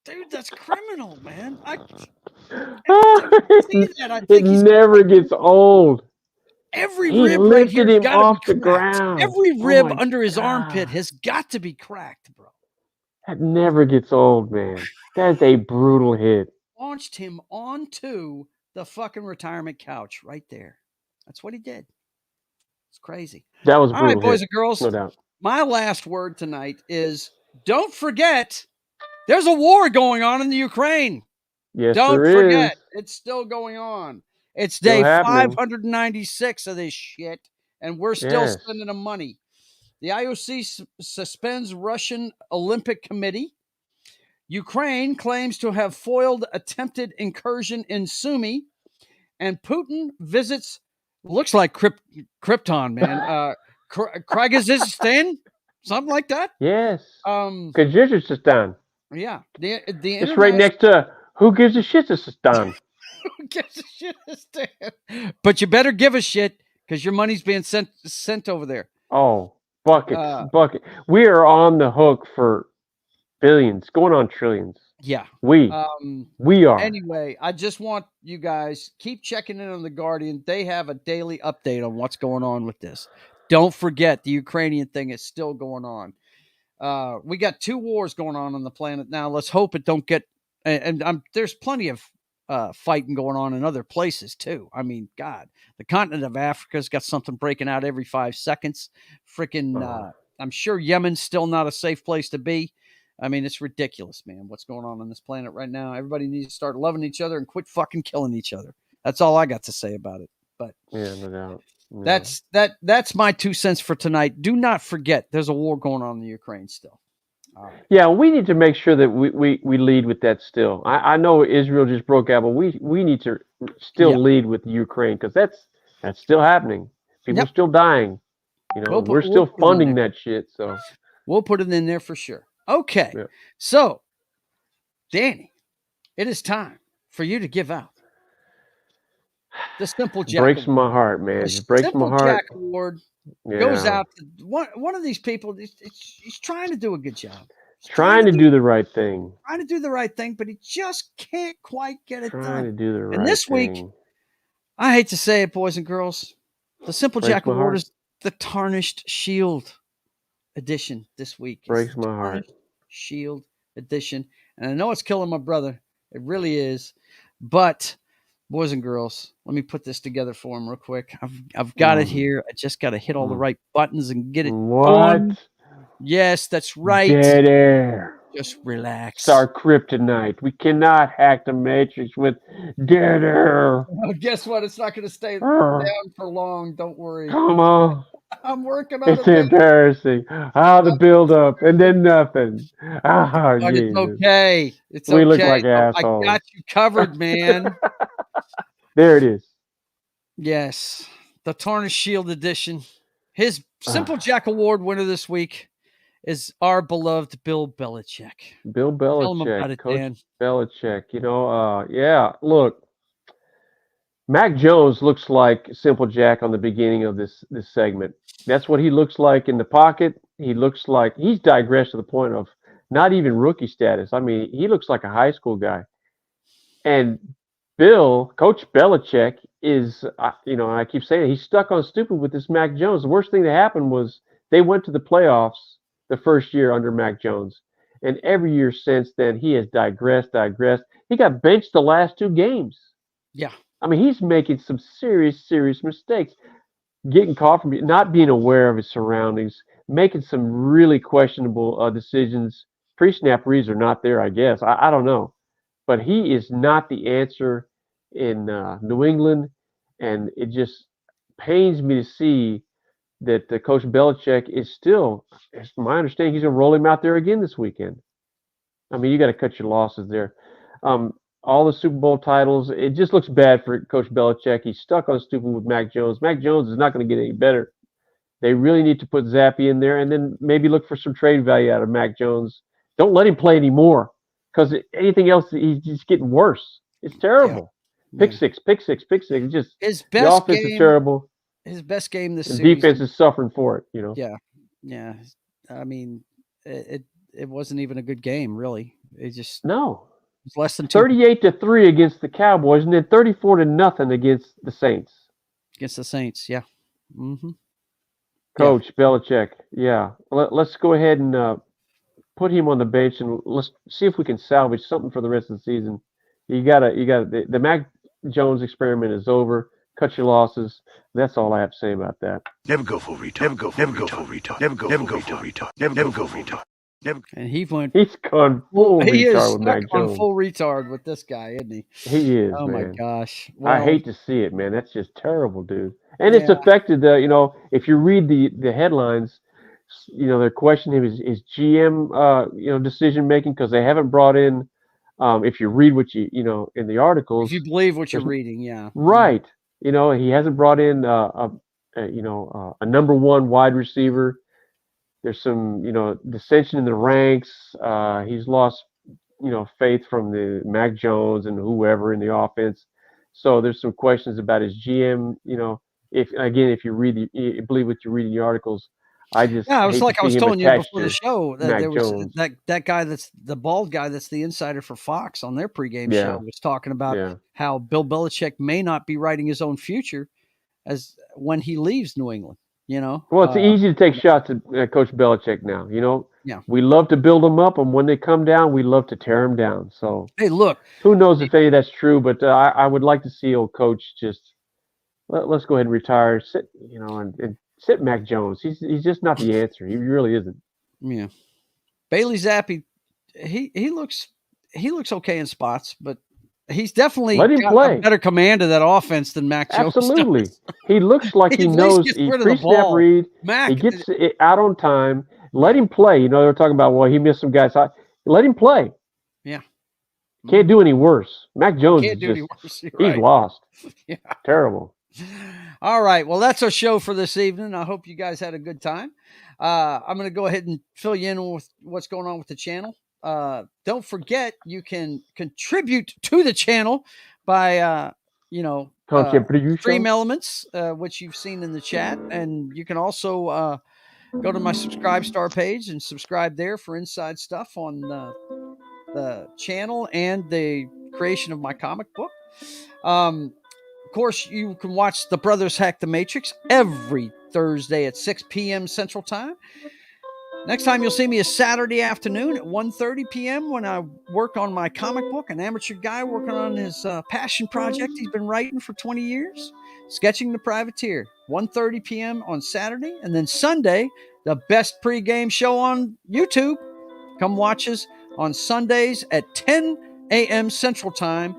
Dude, that's criminal, man. It never gets old. Every He rib right lifted here him off the ground. Every rib my under his God. armpit has got to be cracked, bro. That never gets old, man. That's a brutal hit. Launched him onto the fucking retirement couch right there. That's what he did. It's crazy. That was all brutal. right, boys hit. and girls. No doubt. My last word tonight is don't forget there's a war going on in the Ukraine. Yes, Don't there forget. is. It's still going on. It's Still day happening. 596 of this shit, and we're still Yes. spending the money. The IOC suspends Russian Olympic Committee. Ukraine claims to have foiled attempted incursion in Sumy, and Putin visits, looks like Krypton, man. Kyrgyzstan, something like that. Yes. Kyrgyzstan. Yeah. The It's right next to Who Gives a Shit-istan. Who gives a shit? But you better give a shit because your money's being sent over there. Oh, bucket. We are on the hook for billions, going on trillions. Yeah. We are. Anyway, I just want you guys keep checking in on the Guardian. They have a daily update on what's going on with this. Don't forget the Ukrainian thing is still going on. We got 2 wars going on the planet now. Let's hope it don't get. And there's plenty of fighting going on in other places too. I mean, God, the continent of Africa's got something breaking out every 5 seconds. Freaking, I'm sure Yemen's still not a safe place to be. I mean, it's ridiculous, man. What's going on this planet right now? Everybody needs to start loving each other and quit fucking killing each other. That's all I got to say about it. But yeah, no doubt. Yeah. That's my 2 cents for tonight. Do not forget, there's a war going on in the Ukraine still. All right. Yeah, we need to make sure that we lead with that still. I know Israel just broke out, but we need to still lead with Ukraine because that's still happening. People are still dying. You know, we're still funding that shit. So we'll put it in there for sure. Okay. Yeah. So, Danny, it is time for you to give out the Simple Jack breaks Award. My heart, man. It breaks my heart. Simple Jack Award goes out to one of these people. He's trying to do a good job. Trying to do the right thing. Trying to do the right thing, but he just can't quite get it done. Trying to do the right thing. And this week, I hate to say it, boys and girls, the Simple Jack Award is the Tarnished Shield edition this week. Breaks my heart. Shield edition. And I know it's killing my brother. It really is. But boys and girls, let me put this together for him real quick. I've got it here. I just got to hit all the right buttons and get it done. Yes, that's right. Dead air. Just relax. It's our kryptonite. We cannot hack the Matrix with dead air. Well, guess what? It's not going to stay down for long. Don't worry. Come on. I'm working on it. It's embarrassing. The build up and then nothing. It's okay. It's okay. We look like assholes. I got you covered, man. There it is. Yes. The Tarnished Shield edition. His Simple Jack Award winner this week is our beloved Bill Belichick. Bill Belichick. Tell him about it, Coach Dan. Belichick. You know, look, Mac Jones looks like Simple Jack on the beginning of this segment. That's what he looks like in the pocket. He looks like he's digressed to the point of not even rookie status. I mean, he looks like a high school guy. And Coach Belichick is, I keep saying it, he's stuck on stupid with this Mac Jones. The worst thing that happened was they went to the playoffs the first year under Mac Jones. And every year since then, he has digressed. He got benched the last 2 games. Yeah. I mean, he's making some serious mistakes. Getting caught from not being aware of his surroundings, making some really questionable decisions. Pre-snap reads are not there, I guess. I don't know. But he is not the answer in New England. And it just pains me to see that Coach Belichick is still, it's my understanding, he's going to roll him out there again this weekend. I mean, you got to cut your losses there. all the Super Bowl titles. It just looks bad for Coach Belichick. He's stuck on stupid with Mac Jones. Mac Jones is not going to get any better. They really need to put Zappy in there and then maybe look for some trade value out of Mac Jones. Don't let him play anymore because anything else, he's just getting worse. It's terrible. Pick six. It's just the offense is terrible. His best game this season. Defense is suffering for it, Yeah. I mean, it wasn't even a good game, really. It just it was less than 38-3 against the Cowboys, and then 34-0 against the Saints. Against the Saints, yeah. Mm-hmm. Coach Belichick, yeah. Let's go ahead and put him on the bench, and let's see if we can salvage something for the rest of the season. You gotta. The Mac Jones experiment is over. Cut your losses. That's all I have to say about that. Never go full retard. Never go full retard. Never go full retard. Never go full retard. And he's gone full he retard is with Mac Jones. Full retard with this guy, isn't he? He is. Oh man. my gosh! I hate to see it, man. That's just terrible, dude. And it's affected the. If you read the headlines, they're questioning his GM, decision making because they haven't brought in. If you read what in the articles, if you believe what you're reading, yeah, right. He hasn't brought in a number one wide receiver. There's some, dissension in the ranks. He's lost, faith from the Mac Jones and whoever in the offense. So there's some questions about his GM. If you believe what you read in the articles, I was telling you before the show that Mac there was Jones. that guy that's the bald guy that's the insider for Fox on their pregame show was talking about how Bill Belichick may not be writing his own future as when he leaves New England. Well, it's easy to take shots at Coach Belichick now. Yeah. We love to build them up, and when they come down, we love to tear them down. So hey, look, who knows if any of that's true? But I would like to see old Coach just let's go ahead and retire. Sit, and sit Mac Jones. He's just not the answer. He really isn't. Yeah. Bailey Zappi, he looks okay in spots, but he's definitely got a better command of that offense than Mac Jones. Absolutely. He looks like he knows. He pre-snap read. He gets it out on time. Let him play. They're talking about, he missed some guys. Let him play. Yeah. Can't do any worse. Mac Jones is just, he's lost. Yeah. Terrible. All right. Well, that's our show for this evening. I hope you guys had a good time. I'm going to go ahead and fill you in with what's going on with the channel. Don't forget, you can contribute to the channel by, Stream Elements, which you've seen in the chat. And you can also go to my Subscribe Star page and subscribe there for inside stuff on the channel and the creation of my comic book. Of course, you can watch The Brothers Hack the Matrix every Thursday at 6 p.m. Central Time. Next time you'll see me is Saturday afternoon at 1:30 p.m. when I work on my comic book, an amateur guy working on his passion project he's been writing for 20 years, Sketching the Privateer, 1:30 p.m. on Saturday. And then Sunday, the best pregame show on YouTube. Come watch us on Sundays at 10 a.m. Central Time,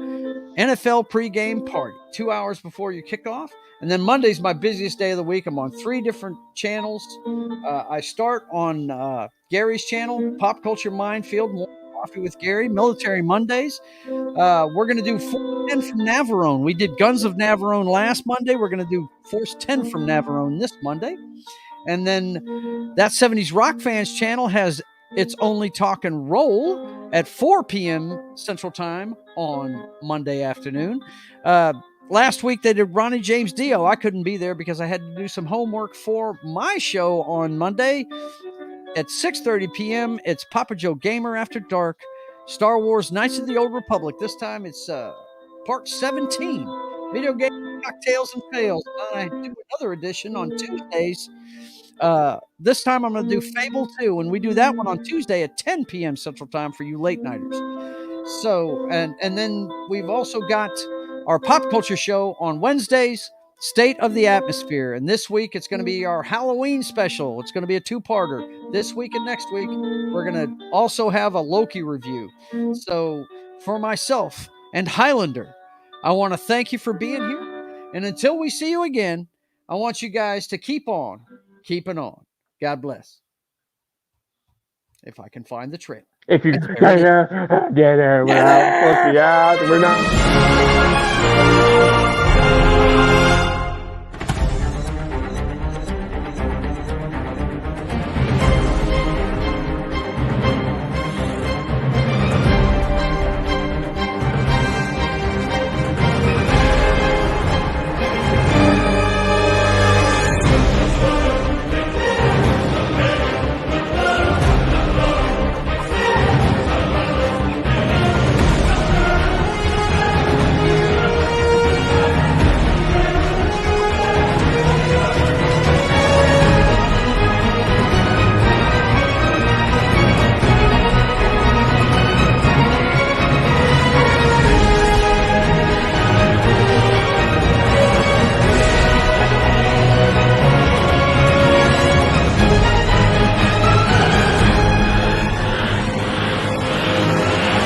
NFL pregame party, 2 hours before your kickoff. And then Monday's my busiest day of the week. I'm on 3 different channels. I start on Gary's channel, Pop Culture Minefield, More Coffee with Gary, Military Mondays. We're going to do Force 10 from Navarone. We did Guns of Navarone last Monday. We're going to do Force 10 from Navarone this Monday. And then That 70s Rock Fans channel has It's Only Talk and Roll at 4 p.m. Central Time on Monday afternoon. Last week they did Ronnie James Dio. I couldn't be there because I had to do some homework for my show on Monday at 6:30 p.m. It's Papa Joe Gamer After Dark, Star Wars Knights of the Old Republic. This time it's part 17, Video Game Cocktails and Fails. I do another edition on Tuesdays. This time I'm going to do Fable 2, and we do that one on Tuesday at 10 p.m. Central Time for you late nighters. So, and then we've also got our pop culture show on Wednesdays, State of the Atmosphere. And this week, it's going to be our Halloween special. It's going to be a 2-parter. This week and next week, we're going to also have a Loki review. So for myself and Hylunder, I want to thank you for being here. And until we see you again, I want you guys to keep on keeping on. God bless. If I can find the trailer. If you get there, we're out. We're not.